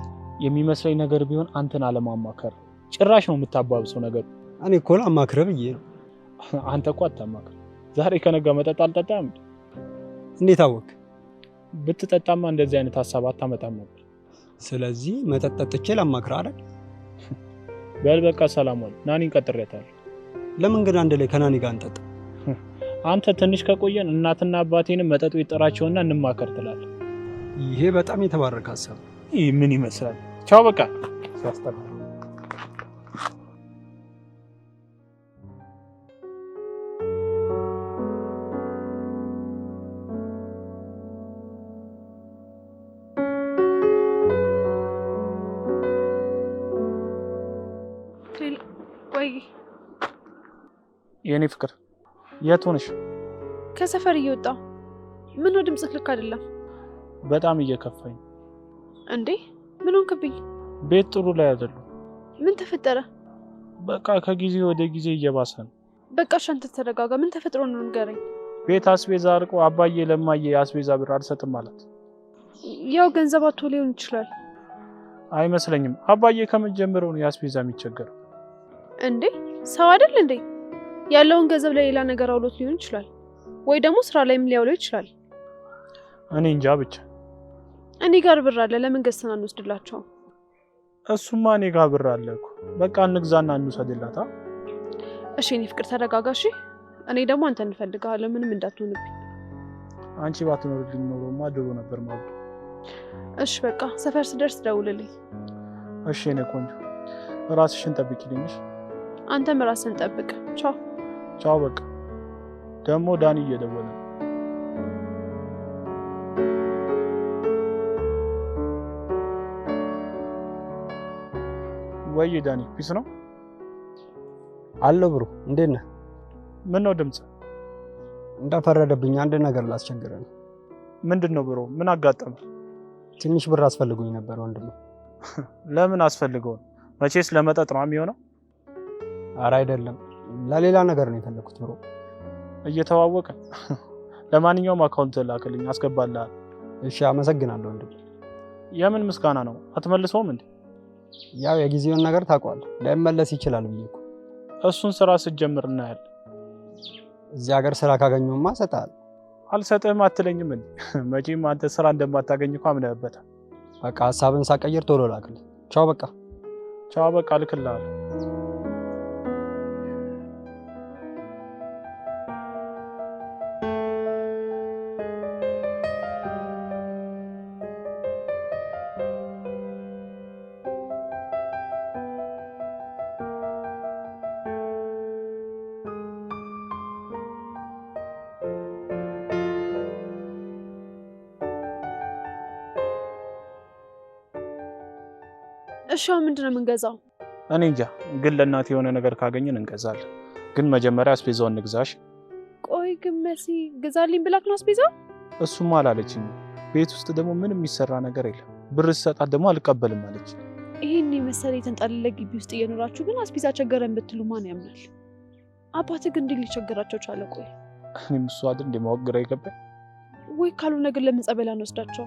D: የሚመስለኝ ነገር ቢሆን አንተን አለማማከር። ጭራሽ ነው የምታባብሰው ነገር።
E: እኔ እኮ ላማክርህ ብዬ ነው።
D: አንተ እኮ አታማክር። ዛሬ ከነጋ መጠጥ አልጠጣም።
E: እንዴት አወቅ?
D: ብትጠጣማ እንደዚህ አይነት ሀሳብ አታመጣም ነበር።
E: ስለዚህ መጠጥ ጠጥቼ ላማክርህ አይደል?
D: በል በቃ ሰላም ዋል። ናኒን ቀጥሬያታለሁ።
E: ለምን ግን አንድ ላይ ከናኒ ጋር እንጠጣ?
D: አንተ ትንሽ ከቆየን እናትና አባቴንም መጠጡ ይጠራቸውና እንማከር ትላለህ።
E: ይሄ በጣም የተባረከ ሀሳብ።
D: ይህ ምን ይመስላል? ቻው በቃ ሲያስጠላ።
F: ወይ
D: የኔ ፍቅር የት ሆነሽ?
F: ከሰፈር እየወጣሁ። ምን ነው ድምጽህ ልክ አይደለም።
D: በጣም እየከፋኝ።
F: እንዴ ምን ሆንክብኝ?
D: ቤት ጥሩ ላይ አይደለም።
F: ምን ተፈጠረ?
D: በቃ ከጊዜ ወደ ጊዜ እየባሰ ነው።
F: በቃ አንተ ተረጋጋ። ምን ተፈጥሮ ነው ንገረኝ።
D: ቤት አስቤዛ አርቆ አባዬ ለማዬ አስቤዛ ብር አልሰጥም ማለት።
F: ያው ገንዘብ አጥቶ ሊሆን ይችላል።
D: አይመስለኝም። አባዬ ከመጀመሪያው ነው የአስቤዛ የሚቸገረው።
F: እንዴ ሰው አይደል እንዴ? ያለውን ገንዘብ ለሌላ ነገር አውሎት ሊሆን ይችላል፣ ወይ ደግሞ ስራ ላይም ሊያውለው ይችላል።
D: እኔ እንጃ ብቻ።
F: እኔ ጋር ብር አለ፣ ለምን ገዝተን አንወስድላቸውም?
D: እሱማ እኔ ጋር ብር አለ እኮ። በቃ እንግዛና እንውሰድላታ።
F: እሺ እኔ ፍቅር ተረጋጋ። እሺ እኔ ደግሞ አንተ እንፈልጋለን፣ ምንም እንዳትሆንብኝ።
D: አንቺ ባትኖርልኝ ኖሮማ ድሮ ነበር ማለት።
F: እሺ በቃ ሰፈር ስደርስ ደውልልኝ።
D: እሺ እኔ ቆንጆ፣ ራስሽን ጠብቂልኝ።
F: አንተም ራስን ጠብቅ። ቻው
D: ቻው። በቃ ደግሞ ዳኒ እየደወለ ነው። ወይ ዳኒ ፒስ ነው
E: አለው። ብሩ እንዴት ነህ?
D: ምን ነው ድምጽ?
E: እንዳፈረደብኝ አንድ ነገር ላስቸግረ ነው።
D: ምንድን ነው ብሮ? ምን አጋጠመ?
E: ትንሽ ብር አስፈልጎኝ ነበር ወንድም።
D: ለምን አስፈልገው? መቼስ ለመጠጥ ነው የሚሆነው?
E: ኧረ አይደለም፣ ለሌላ ነገር ነው የፈለኩት ብሮ።
D: እየተዋወቀ ለማንኛውም አካውንት ላክልኝ አስገባልሃል።
E: እሺ አመሰግናለሁ ወንድም።
D: የምን ምስጋና ነው? አትመልሰውም እንዴ?
E: ያው የጊዜውን ነገር ታውቀዋለህ፣ ላይመለስ ይችላል ብዬ እኮ።
D: እሱን ስራ ስትጀምር እናያለን።
E: እዚህ ሀገር ስራ ካገኘሁማ እሰጥሃለሁ።
D: አልሰጥህም አትለኝም እንዴ? መቼም አንተ ስራ እንደማታገኝ እኮ አምነህበታል።
E: በቃ ሀሳብን ሳቀይር ቶሎ ላክልኝ። ቻው በቃ
D: ቻው በቃ ልክልሃለሁ።
F: እሺ ምንድን ነው የምንገዛው?
D: እኔ እንጃ፣ ግን ለእናቴ የሆነ ነገር ካገኘን እንገዛለን። ግን መጀመሪያ አስቤዛውን እንግዛሽ።
F: ቆይ ግን መሲ ግዛልኝ ብላክ ነው አስቤዛው?
D: እሱም አላለችኝ። ቤት ውስጥ ደግሞ ምንም የሚሰራ ነገር የለም። ብር ስሰጣት ደግሞ አልቀበልም አለች።
F: ይሄን የመሰለ የተንጣለለ ግቢ ውስጥ እየኖራችሁ ግን አስቤዛ ቸገረን ብትሉ ማን ያምናል? አባትህ ግን እንዴት ሊቸገራቸው ቻለ? ቆይ
D: እኔም እሱ አይደል እንደማወቅ ግራ ይገባኝ።
F: ወይ ካልሆነ ግን ለምን ጸበል አንወስዳቸው?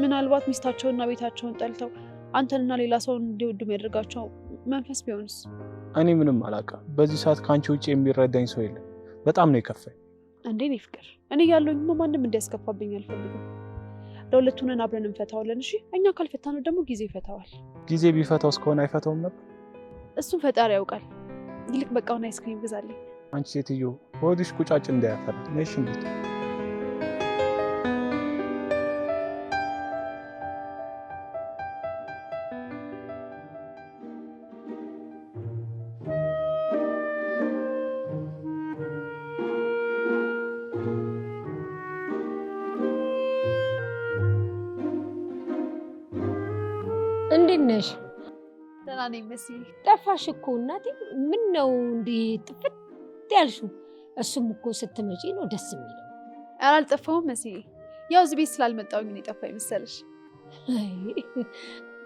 F: ምናልባት ሚስታቸውና ቤታቸውን ጠልተው አንተንና ሌላ ሰውን እንዲወዱ የሚያደርጋቸው መንፈስ ቢሆንስ?
D: እኔ ምንም አላውቅም። በዚህ ሰዓት ከአንቺ ውጭ የሚረዳኝ ሰው የለም። በጣም ነው የከፋኝ።
F: እንዴ እኔ ፍቅር፣ እኔ ያለሁኝማ ማንም እንዲያስከፋብኝ አልፈልግም። ለሁለት ሆነን አብረን እንፈታዋለን። እሺ እኛ ካልፈታነው ደግሞ ጊዜ ይፈታዋል።
D: ጊዜ ቢፈታው እስከሆነ አይፈታውም ነበር።
F: እሱም ፈጣሪ ያውቃል። ይልቅ በቃውን አይስክሪም ግዛልኝ።
D: አንቺ ሴትዮ ሆድሽ ቁጫጭ እንዳያፈራ ነሽ እንዴት?
B: እንዴት ነሽ?
F: ደህና ነኝ መሲ።
B: ጠፋሽ እኮ እናቴ። ምን ነው እንዲህ ጥፍት ያልሽው? እሱም እኮ ስትመጪ ነው ደስ የሚለው።
F: ኧረ አልጠፋሁም መሲ። ያው እዚህ ቤት ስላልመጣሁኝ ነው የጠፋኝ መሰለሽ።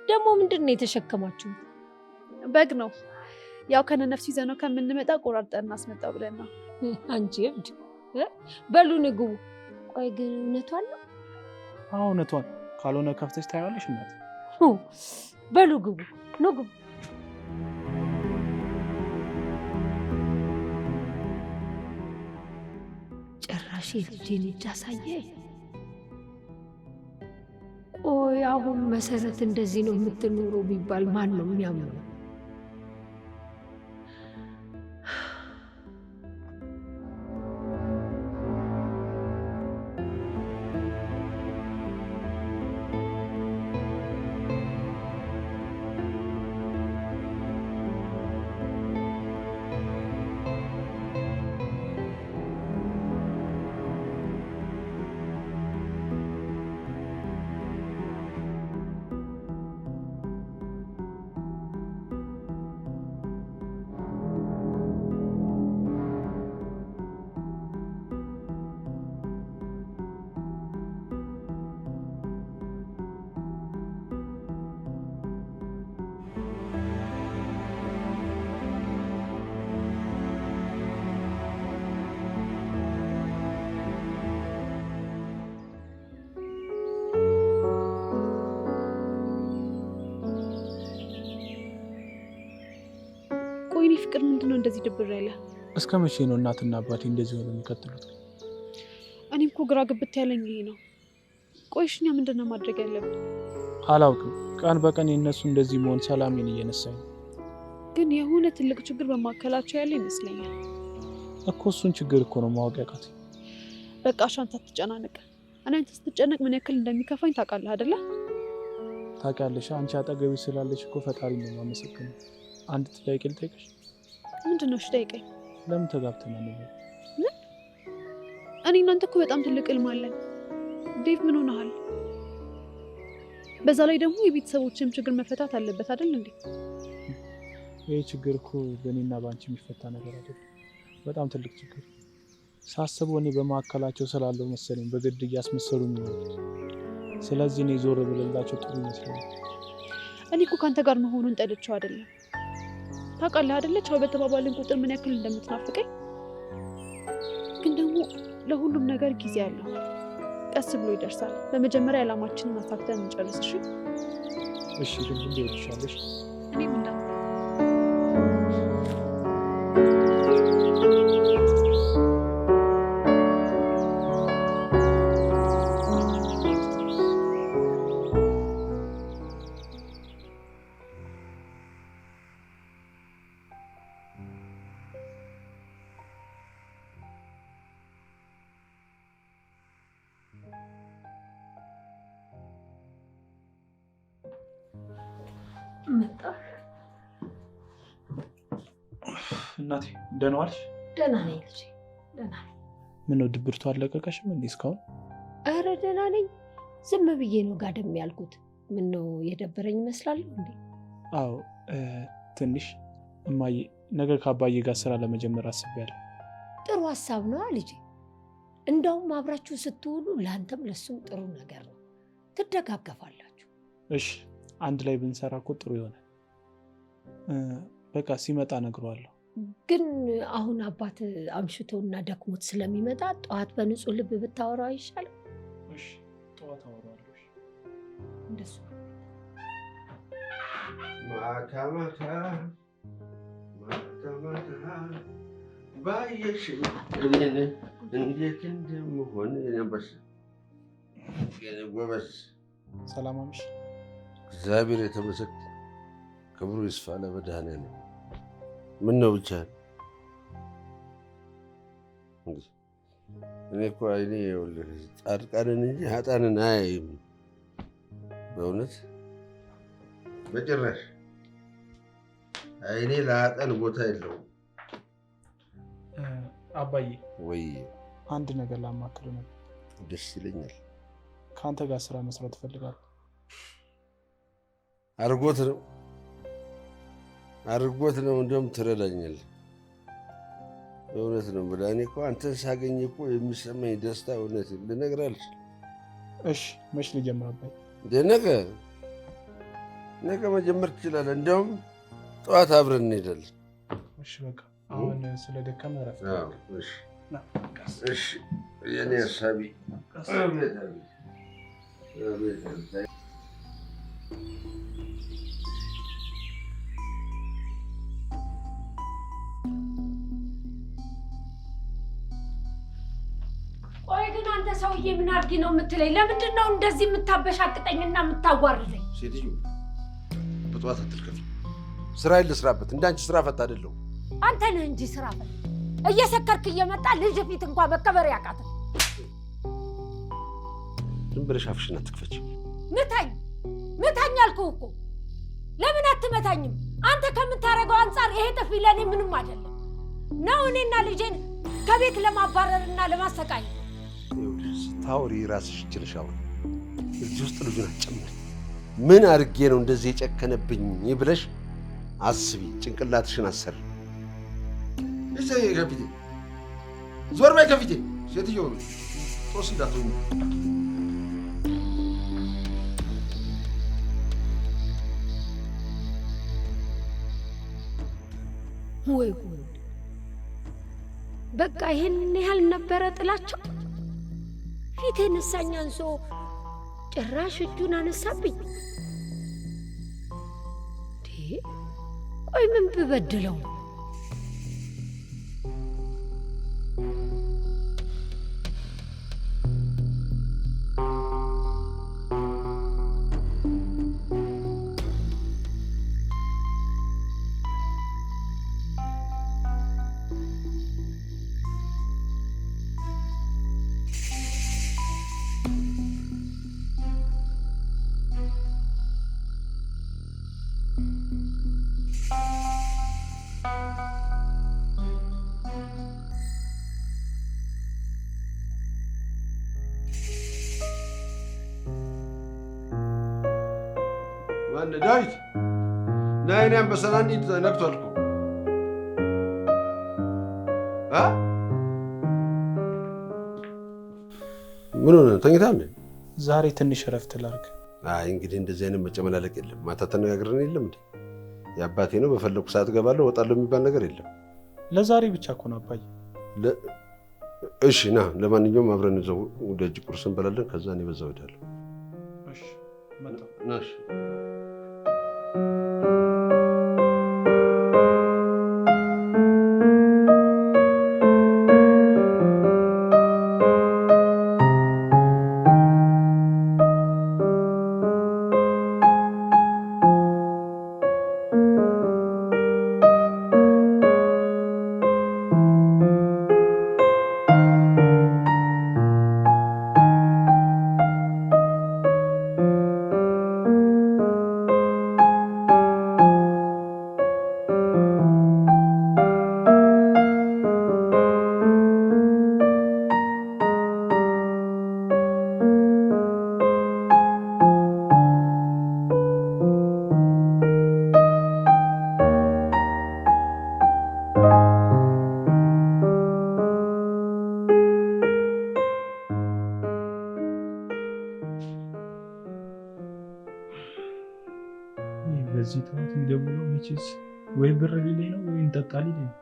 B: ደግሞ ምንድን ነው የተሸከማችሁ?
F: በግ ነው። ያው ከነ ነፍሱ ይዘነው ከምንመጣ ቆራርጠን እናስመጣው ብለን ነው።
B: አንቺ እብድ። በሉ ንግቡ። ቆይ ግን እውነቷን ነው?
D: አዎ እውነቷን። ካልሆነ ከፍተሽ ታያለሽ እናት።
B: በሉ ግቡ፣ ኑ ግቡ። ጭራሽ የልጄን እጅ አሳየኝ። ቆይ አሁን መሰረት እንደዚህ ነው የምትኖረው ቢባል ማን ነው የሚያምነው?
F: ፍቅር ምንድነው እንደዚህ ድብር ያለ?
D: እስከ መቼ ነው እናትና አባቴ እንደዚህ ሆነው የሚቀጥሉት?
F: እኔም እኮ ግራ ግብት ያለኝ ይሄ ነው። ቆይሽ እኛ ምንድነው ማድረግ ያለብን?
D: አላውቅም። ቀን በቀን የነሱ እንደዚህ መሆን ሰላሜን እየነሳኝ፣
F: ግን የሆነ ትልቅ ችግር በማከላቸው ያለ ይመስለኛል
D: እኮ። እሱን ችግር እኮ ነው ማወቅ ያቃተኝ።
F: በቃ አንተ አትጨናነቅ። እኔ አንተ ስትጨነቅ ምን ያክል እንደሚከፋኝ ታውቃለህ አይደለ?
D: ታውቂያለሽ። አንቺ አጠገቤ ስላለሽ እኮ ፈጣሪ ነው የማመሰግነው። አንድ ጥያቄ ልጠይቅሽ?
F: ምንድነው? እሺ ጠይቀኝ።
D: ለምን ተጋብተናል?
F: ምን? እኔ እናንተ እኮ በጣም ትልቅ ህልም አለን። ዴቭ ምን ሆነሃል? በዛ ላይ ደግሞ የቤተሰቦችም ችግር መፈታት አለበት አይደል እንዴ?
D: ይሄ ችግር እኮ በእኔና በአንቺ የሚፈታ ነገር አይደለም። በጣም ትልቅ ችግር። ሳስበው እኔ በማዕከላቸው ስላለው መሰለኝ በግድ እያስመሰሉ የሚኖሩት። ስለዚህ እኔ ዞር ብለላቸው ጥሩ ይመስለኛል።
F: እኔ እኮ ካንተ ጋር መሆኑን ጠልቼው አይደለም። ታውቃለህ አይደለ? ቻው በተባባልን ቁጥር ምን ያክል እንደምትናፍቀኝ። ግን ደግሞ ለሁሉም ነገር ጊዜ አለው። ቀስ ብሎ ይደርሳል። በመጀመሪያ ዓላማችንን አሳክተን እንጨርስ። እሺ?
D: እሺ። ግን እንዴ ይሻለሽ?
F: እኔም እንዳንተ
B: መጣ።
C: እናቴ ደህና ዋልሽ?
B: ደህና ነኝ ልጄ፣ ደህና ነኝ።
C: ምነው ድብርቱ አለቀቀሽም እንዴ እስካሁን?
B: ኧረ ደህና ነኝ። ዝም ብዬ ነው ጋደም ያልኩት። ምነው የደበረኝ ይመስላለሁ እንዴ?
C: አዎ ትንሽ እማዬ፣ ነገ ከአባዬ ጋር ስራ ለመጀመር አስቤያለሁ።
B: ጥሩ ሀሳብ ነው ልጄ። እንደውም አብራችሁ ስትውሉ ለአንተም ለሱም ጥሩ ነገር ነው፣ ትደጋገፋላችሁ።
C: እሺ አንድ ላይ ብንሰራ እኮ ጥሩ ይሆናል። በቃ ሲመጣ እነግረዋለሁ።
B: ግን አሁን አባት አምሽቶና ደክሞት ስለሚመጣ ጠዋት በንጹህ ልብ ብታወራው አይሻልም?
C: እሺ ጠዋት አወራለሁ።
B: እንደሱ
A: ማታ ማታ ባየሽ እኔን እንዴት እንደምሆን የነበስ ጎበዝ።
C: ሰላም አምሽ።
A: እግዚአብሔር የተመሰገነ ክብሩ ይስፋ ለመድኃኔዓለም። ምን ነው ብቻ እኔ እኮ አይኔ ጻድቃንን እንጂ ሀጣንን አያይም። በእውነት በጭራሽ አይኔ ለሀጣን ቦታ የለውም።
C: አባዬ
A: ወይ
C: አንድ ነገር ላማክር ነው።
A: ደስ ይለኛል።
C: ከአንተ ጋር ስራ መስራት እፈልጋለሁ። አርጎት ነው እንደውም ትረዳኛለህ። በእውነት ነው ብላ እኔ እኮ አንተን ሳገኝ እኮ የሚሰማኝ ደስታ እውነት ልነግርህ አልችልም። እሺ መች ልጀምር አባዬ? ነገ መጀመር ትችላለህ። እንደውም ጠዋት አብረን እንሄዳለን። እሺ በቃ አሁን ስለ ደከመ እረፍት።
A: እሺ የኔ ሀሳቢ
B: ቆይ ግን አንተ ሰውዬ ምን አድርጊ ነው የምትለኝ? ለምንድን ነው እንደዚህ የምታበሻቅጠኝና የምታዋርደኝ?
A: ሴትዮ በጠዋት አትልከፊ። ስራዬን ልስራበት። እንዳንቺ ስራ ፈት አይደለሁም።
B: አንተ ነህ እንጂ ስራ ፈት። እየሰከርክ እየመጣ ልጅ ፊት እንኳን መከበር ያቃተህ።
A: ዝም ብለሽ አፍሽን አትክፈች።
B: ምታኝ አልኩህ እኮ። ለምን አትመታኝም? አንተ ከምታደርገው አንጻር ይሄ ጥፊ ለእኔ ምንም አይደለም ነው። እኔና ልጄን ከቤት ለማባረርና ለማሰቃየት
A: ታውሪ ራስሽ ይችልሽ። አሁን እዚህ ውስጥ ልጁን አትጨምሪ። ምን አድርጌ ነው እንደዚህ የጨከነብኝ ብለሽ አስቢ። ጭንቅላትሽን አሰሪ። እዚህ ከፊቴ ዞር በይ፣ ከፊቴ ሴትዮ ጦስ እንዳትሆኝ።
B: ወይ ጉድ! በቃ ይሄን ያህል ነበረ ጥላቸው። ፊቴን ነሳኝ አንሶ ጭራሽ እጁን አነሳብኝ። ቆይ ምን ብበድለው?
A: ዳዊት ና፣ የእኔ አንበሳ ና፣ እንሂድ። ነግቷል እኮ ምን ሆነ? ተኝታለህ?
C: ዛሬ ትንሽ እረፍት ላድርግ።
A: አይ እንግዲህ እንደዚህ አይነት መጨመላለቅ የለም። ማታ ተነጋግረን የለም እንዴ? የአባቴ ነው፣ በፈለኩ ሰዓት እገባለሁ እወጣለሁ የሚባል ነገር የለም።
C: ለዛሬ ብቻ እኮ ነው አባዬ።
A: እሺ ና፣ ለማንኛውም አብረን እዛው ደጅ ቁርስ እንበላለን። ከዛ እኔ በዛው እሄዳለሁ።
C: እሺ መጣሁ።
A: ና እሺ።
D: በዚህ ጠዋት የሚደውለው መቼስ ወይ ብር ሊለኝ ነው ወይ እንጠጣ ሊለኝ ነው።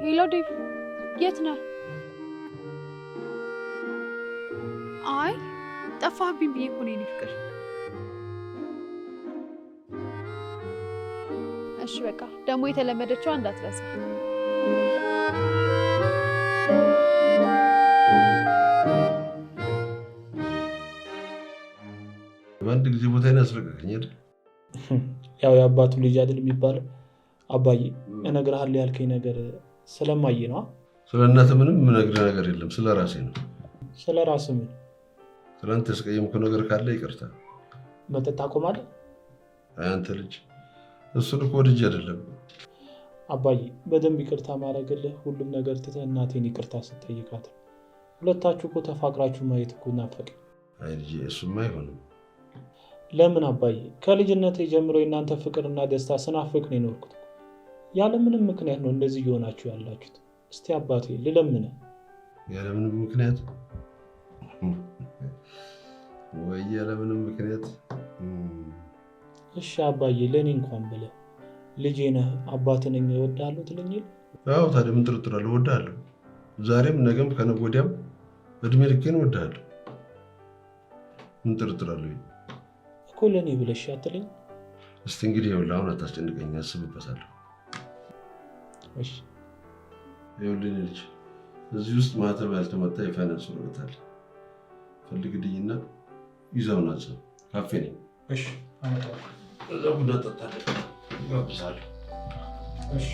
F: ሄሎ ዴቭ፣ የት ነህ? አይ ጠፋህብኝ ብዬ እኮ ነው የኔ ፍቅር። እሺ በቃ ደግሞ የተለመደችዋ እንዳትረሳ።
A: በአንድ ጊዜ ቦታዬን አስለቀቀኝ አይደል?
D: ያው የአባቱ ልጅ አይደል የሚባለው። አባዬ እነግርሃለሁ ያልከኝ ነገር ስለማየ ነው።
A: ስለ እናትህ ምንም የምነግርህ ነገር የለም፣ ስለ ራሴ ነው።
D: ስለ ራስህ ምን?
A: ትናንት ያስቀየምኩህ ነገር ካለ ይቅርታ።
D: መጠጥ አቆማለህ?
A: አይ አንተ ልጅ፣ እሱን እኮ ወድጄ አይደለም።
D: አባዬ በደንብ ይቅርታ ማድረግልህ ሁሉም ነገር ትተህ እናቴን ይቅርታ ስትጠይቃት፣ ሁለታችሁ እኮ ተፋቅራችሁ ማየት እኮ ናፈቀኝ።
A: አይ ልጄ፣ እሱማ አይሆንም።
D: ለምን አባዬ? ከልጅነቴ ጀምሮ የእናንተ ፍቅርና ደስታ ስናፍቅ ነው የኖርኩት። ያለምንም ምክንያት ነው እንደዚህ እየሆናችሁ ያላችሁት። እስቲ አባቴ ልለምንህ።
A: ያለምንም ምክንያት ወይ? ያለምንም ምክንያት?
D: እሺ አባዬ፣ ለእኔ እንኳን ብለህ ልጄ ነህ፣ አባትህ ነኝ፣ እወድሃለሁ ትለኝ የለ?
A: አዎ፣ ታዲያ ምን ጥርጥር አለው? እወድሃለሁ። ዛሬም ነገም ከነገ ወዲያም እድሜ ልኬን እወድሃለሁ። ምን ጥርጥር አለው
D: እኮ ለእኔ ብለሽ አትለኝ?
A: እስቲ እንግዲህ ይኸውልህ፣ አሁን አታስጨንቀኝ፣ አስብበታለሁ።
D: እሺ
A: ይኸውልህ ልጅ፣ እዚህ ውስጥ ማህተብ ያልተመታ የፋይናንስ ወረቀት አለ። ፈልግልኝና ይዘውና እዛው ካፌ ነኝ።
D: እሺ አመጣለሁ።
A: እዛ ቡና ጠጣለን፣ እጋብዝሃለሁ።
D: እሺ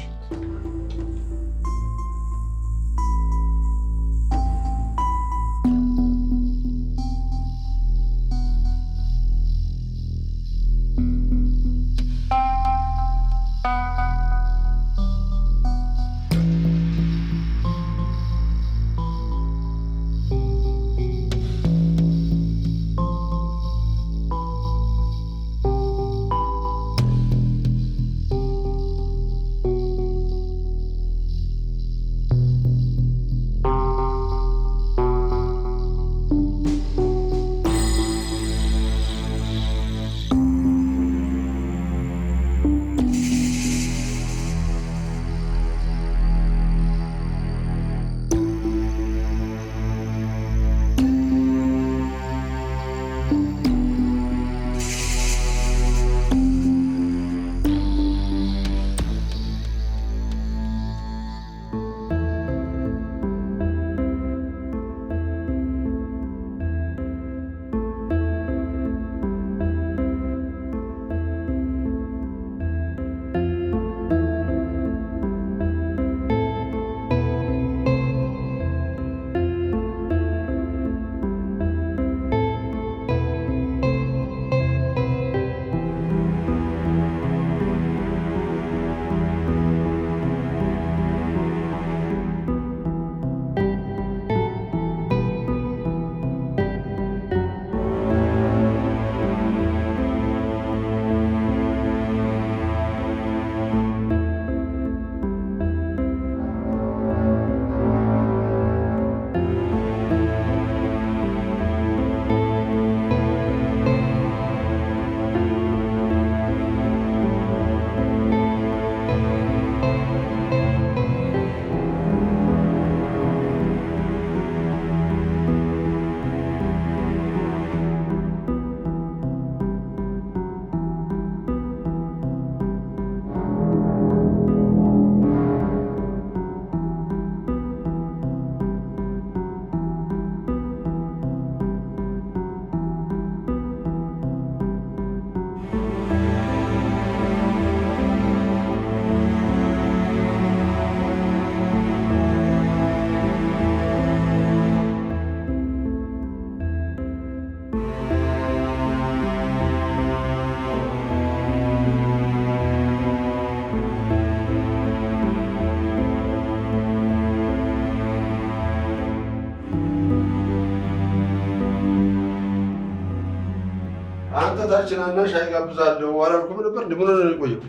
A: አንተ ታችን አና ሻይ ጋብዛለሁ አላልኩም ነበር? እንዴ ምን ነው የቆየው?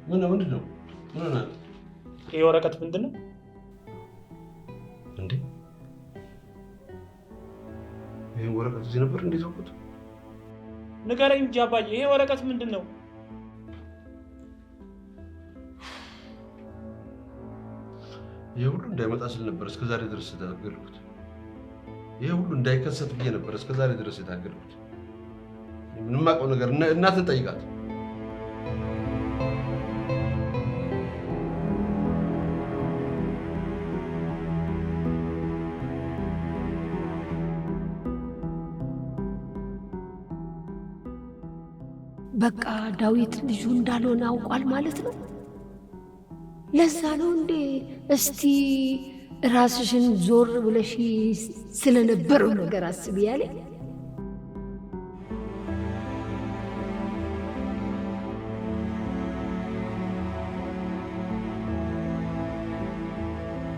A: ምንድን ነው? ምን ነው?
D: ይሄ ወረቀት ምንድን ነው
A: እንዴ? ይሄ ወረቀት እዚህ ነበር እንዴ ተውኩት?
D: ንገረኝ እንጂ አባዬ፣ ይሄ ወረቀት ምንድን ነው?
A: ይሄ ሁሉ እንዳይመጣ ስል ነበር እስከዛሬ ድረስ የታገልኩት። ይሄ ሁሉ እንዳይከሰት ብዬ ነበር እስከዛሬ ድረስ የታገልኩት። ምንም አውቀው ነገር እናትን ጠይቃት።
B: በቃ ዳዊት ልጁ እንዳልሆነ አውቋል ማለት ነው። ለዛ ነው እንዴ እስቲ ራስሽን ዞር ብለሽ ስለነበረው ነገር አስቢ ያለኝ።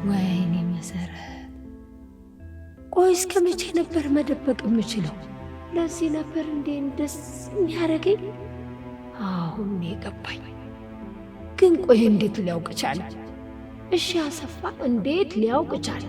B: ወይኔ መሰረት፣ ቆይ እስከ መቼ ነበር መደበቅ የምችለው? ለዚህ ነበር እንዴ ደስ የሚያደርገኝ? አሁን የገባኝ። ግን ቆይ እንዴት ሊያውቅ ቻለ? እሺ አሰፋ እንዴት ሊያውቅ ቻለ?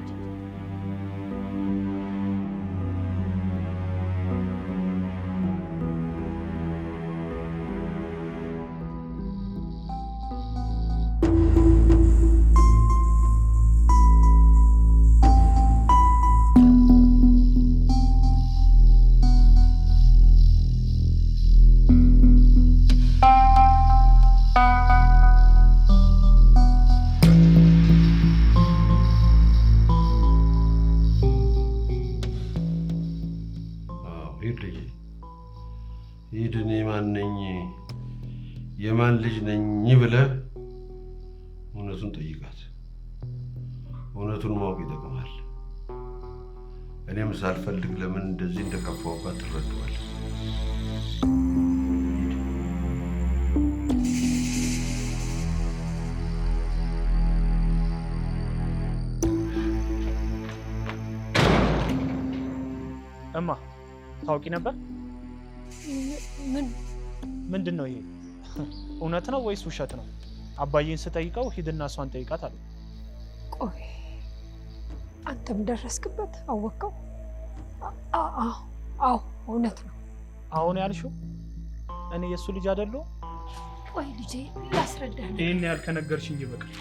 A: ሂድ እኔ ማን ነኝ የማን ልጅ ነኝ ብለህ እውነቱን ጠይቃት። እውነቱን ማወቅ ይጠቅማል። እኔም ሳልፈልግ ለምን እንደዚህ እንደከፋሁባት ትረዳዋለህ።
D: እማ ታውቂ ነበር? ምንድን ነው ይሄ? እውነት ነው ወይስ ውሸት ነው? አባዬን ስጠይቀው ሂድና እሷን ጠይቃት አለ።
B: ቆይ አንተም ደረስክበት? አወቀው? አዎ እውነት ነው።
D: አሁን ያልሽው እኔ የእሱ ልጅ አይደለሁ?
B: ቆይ ልጄ ላስረዳህ።
D: ይህን ያህል ከነገርሽኝ ይበቃል።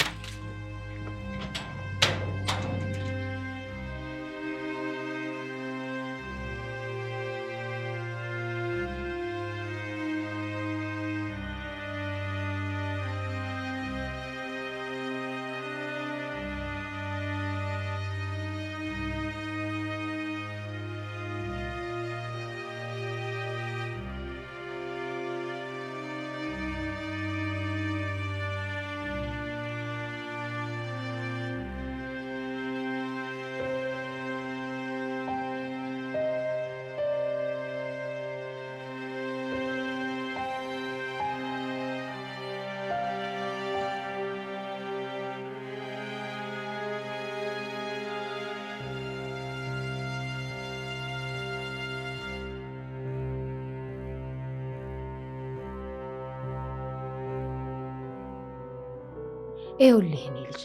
B: ይኸውልህ የኔ ልጅ፣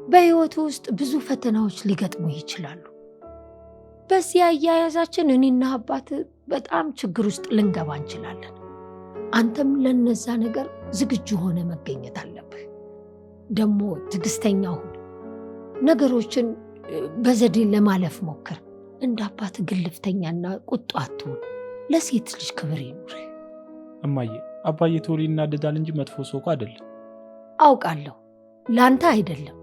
B: በህይወቱ ውስጥ ብዙ ፈተናዎች ሊገጥሙ ይችላሉ። በዚህ አያያዛችን እኔና አባት በጣም ችግር ውስጥ ልንገባ እንችላለን። አንተም ለነዛ ነገር ዝግጁ ሆነ መገኘት አለብህ። ደግሞ ትዕግስተኛ ሁን። ነገሮችን በዘዴ ለማለፍ ሞክር። እንደ አባት ግልፍተኛና ቁጡ አትሁን። ለሴት ልጅ ክብር ይኑር።
D: እማዬ፣ አባዬ ቶሎ ይናደዳል እንጂ መጥፎ ሰው እኮ አይደለም።
B: አውቃለሁ፣ ላንተ አይደለም።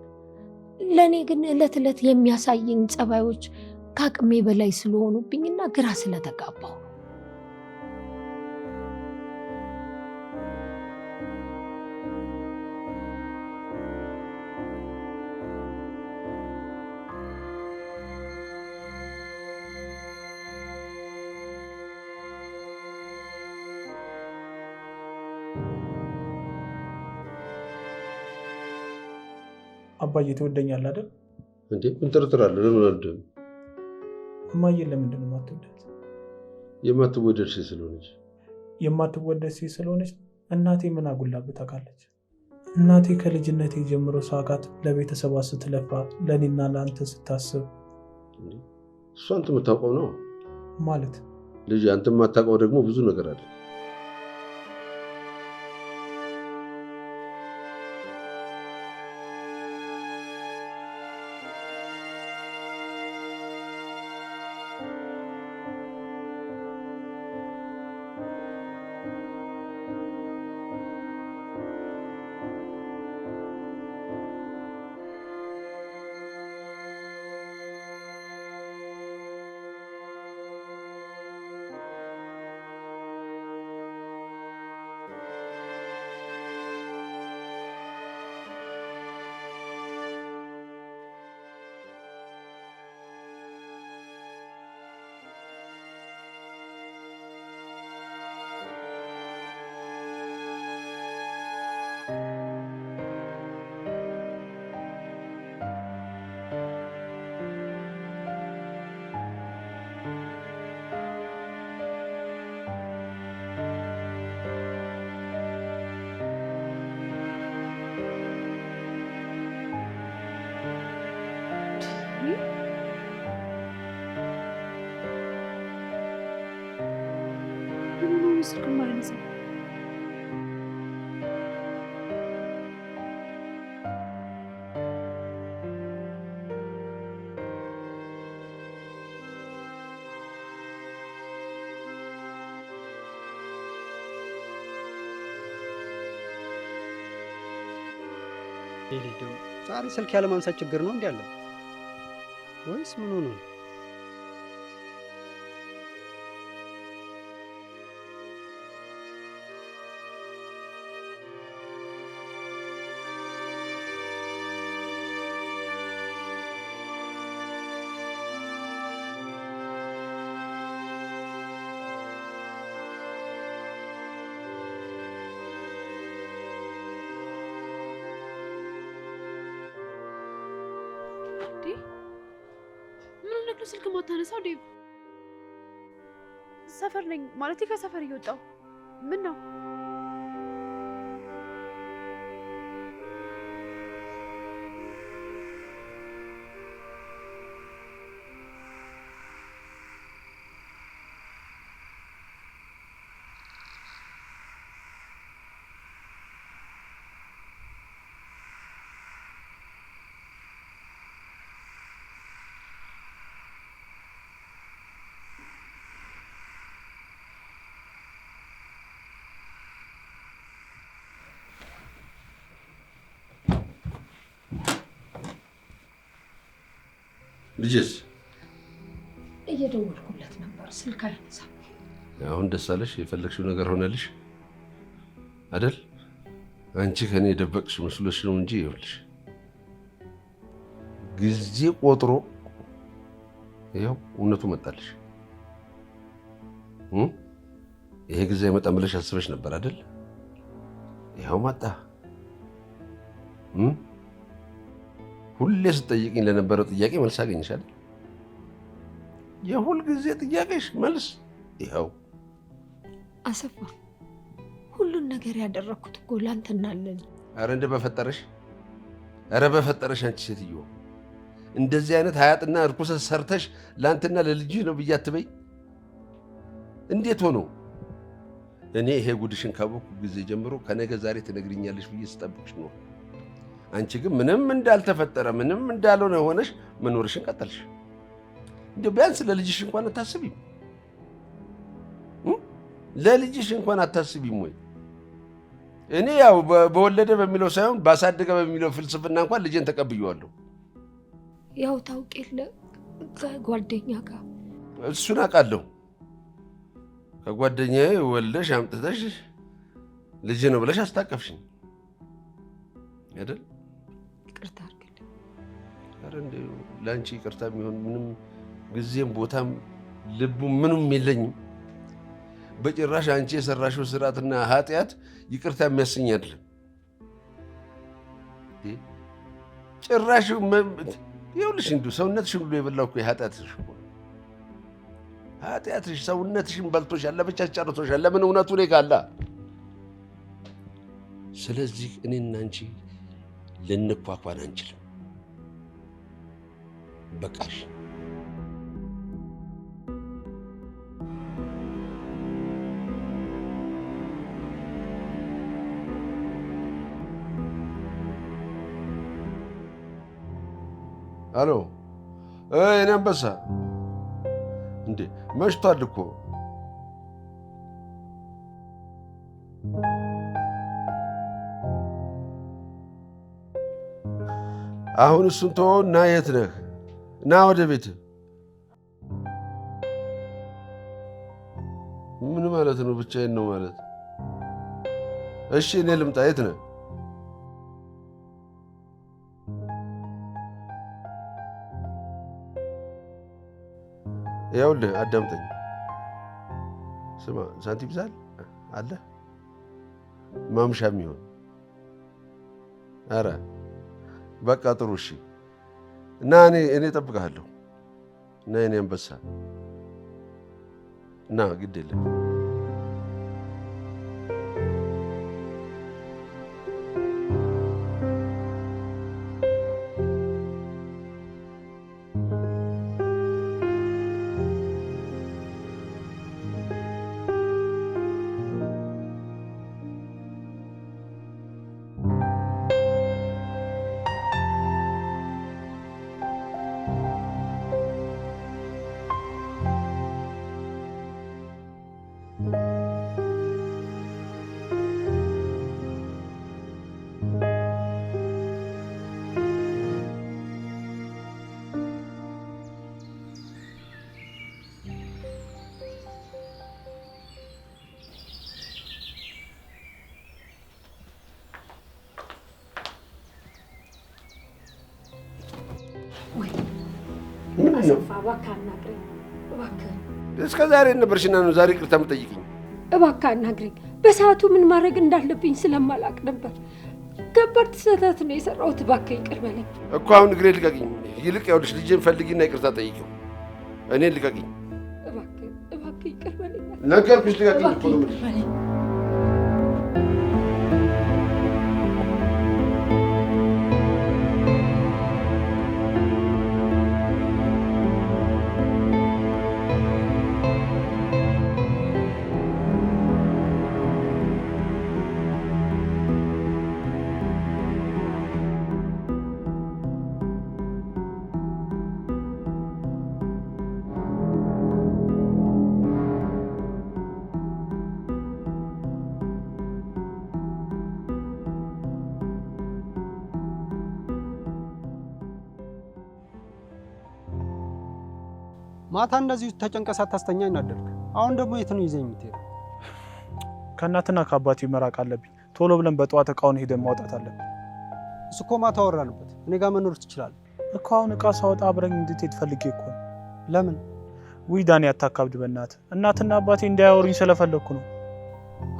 B: ለእኔ ግን ዕለት ዕለት የሚያሳየኝ ጸባዮች ከአቅሜ በላይ ስለሆኑብኝና ግራ ስለተጋባሁ ነው።
D: አባዬ ትወደኛለህ አይደል?
A: እንዴ ምን ጥርጥር አለ? ለምን አልወድህም?
D: እማዬን ለምንድን ነው የማትወዳት?
C: የማትወደድ ሴት ስለሆነች።
D: የማትወደድ ሴት ስለሆነች እናቴ ምን አጉላብህ ታውቃለች? እናቴ ከልጅነቴ ጀምሮ ሳቃት ለቤተሰቧ ስትለፋ ለእኔና ለአንተ ስታስብ።
C: እሷ አንተ የምታውቀው ነው
D: ማለት
C: ልጅ፣ አንተ የማታውቀው ደግሞ ብዙ ነገር አለ።
F: ስልክ ማይነሳ
E: ዛሬ ስልክ ያለማንሳት ችግር ነው እንዴ ያለው ወይስ ምን ሆነ?
F: ስልክ ማታነሳው ዴቭ? ሰፈር ነኝ ማለት ከሰፈር እየወጣሁ ምን ነው?
C: ልጅስ?
B: እየደወልኩለት ነበር፣ ስልክ አያነሳም።
C: አሁን ደስ አለሽ? የፈለግሽው ነገር ሆነልሽ አይደል? አንቺ ከኔ የደበቅሽ መስሎሽ ነው እንጂ ይኸውልሽ ጊዜ ቆጥሮ ይኸው እውነቱ መጣልሽ። ይሄ ጊዜ አይመጣም ብለሽ አስበሽ ነበር አይደል? ይኸው መጣ። ሁሌ ስትጠይቅኝ ለነበረው ጥያቄ መልስ አገኝሻል። የሁል ጊዜ ጥያቄሽ መልስ ይኸው።
B: አሰፋ፣ ሁሉን ነገር ያደረኩት እኮ ላንተና ለኔ።
C: ኧረ እንደ በፈጠረሽ፣ ኧረ በፈጠረሽ አንቺ ሴትዮ እንደዚህ አይነት ሀያጥና እርኩሰት ሰርተሽ ላንተና ለልጅህ ነው ብዬ አትበይ። እንዴት ሆኖ? እኔ ይሄ ጉድሽን ካወቅኩ ጊዜ ጀምሮ ከነገ ዛሬ ትነግሪኛለሽ ብዬ ስጠብቅሽ ነው። አንቺ ግን ምንም እንዳልተፈጠረ ምንም እንዳልሆነ ሆነሽ መኖርሽን ቀጠልሽ። እንደው ቢያንስ ለልጅሽ እንኳን አታስቢም? ለልጅሽ እንኳን አታስቢም ወይ? እኔ ያው በወለደ በሚለው ሳይሆን ባሳደገ በሚለው ፍልስፍና እንኳን ልጄን ተቀብዬዋለሁ።
B: ያው ታውቅ የለ ከጓደኛ ጋር
C: እሱን አውቃለሁ። ከጓደኛዬ ወልደሽ አምጥተሽ ልጅ ነው ብለሽ አስታቀፍሽኝ አይደል?
B: ይቅርታ አድርግልኝ።
C: ኧረ እንደው ለአንቺ ይቅርታ የሚሆን ምንም ጊዜም ቦታም ልቡም ምኑም የለኝም። በጭራሽ አንቺ የሰራሽው ስርዓትና ኃጢአት ይቅርታ የሚያሰኝ አይደለም። ጭራሽ ይኸውልሽ እንዲሁ ሰውነትሽን ሁሉ የበላው እኮ የኃጢአትሽ እኮ ኃጢአትሽ ሰውነትሽን በልቶሻል፣ ለብቻሽ ጨርሶሻል። ለምን እውነቱ እኔ ጋር አለ። ስለዚህ እኔና አንቺ ልንኳኳን አንችልም። በቃሽ። አሎ እኔ አንበሳ እንዴ መሽቷል እኮ። አሁን እሱን ተወው እና የት ነህ? ና ወደ ቤት። ምን ማለት ነው? ብቻዬን ነው ማለት? እሺ እኔ ልምጣ። የት ነህ? ይኸውልህ አዳምጠኝ። ስማ ሳንቲም ዛል አለ ማምሻ የሚሆን ኧረ በቃ ጥሩ እሺ። እና እኔ እጠብቅሃለሁ። እና እኔ አንበሳ እና ግድ የለም እስከ ዛሬ ነበርሽና ነው ዛሬ ይቅርታ የምጠይቅኝ?
B: እባክህ አናግረኝ። በሰዓቱ ምን ማድረግ እንዳለብኝ ስለማላቅ ነበር። ከባድ ስህተት ነው የሰራሁት። እባክህ ይቅር በለኝ
C: እኮ። አሁን እግሬ ልቀቅኝ። ይልቅ ያውልሽ ልጄን ፈልጊና ይቅርታ ጠይቂው። እኔን ልቀቅኝ
B: እባክህ ይቅር በለኝ።
C: ነገርኩሽ፣ ልቀቅኝ እኮ ነው።
E: ማታ እንደዚህ ተጨንቀህ ሳታስተኛ እናደርክ። አሁን ደግሞ የት ነው ይዘኝ የምትሄደው?
D: ከእናትና ከአባቴ መራቅ አለብኝ። ቶሎ ብለን በጠዋት እቃውን ሄደን ማውጣት አለብን።
E: እሱ እኮ ማታ አወራንበት። እኔ ጋር መኖር ትችላለህ
D: እኮ። አሁን እቃ ሳወጣ አብረኝ እንድትሄድ ፈልጌ እኮ ነው።
E: ለምን?
D: ውይ ዳኒ አታካብድ በእናትህ። እናትና አባቴ እንዳያወሩኝ ስለፈለግኩ ነው።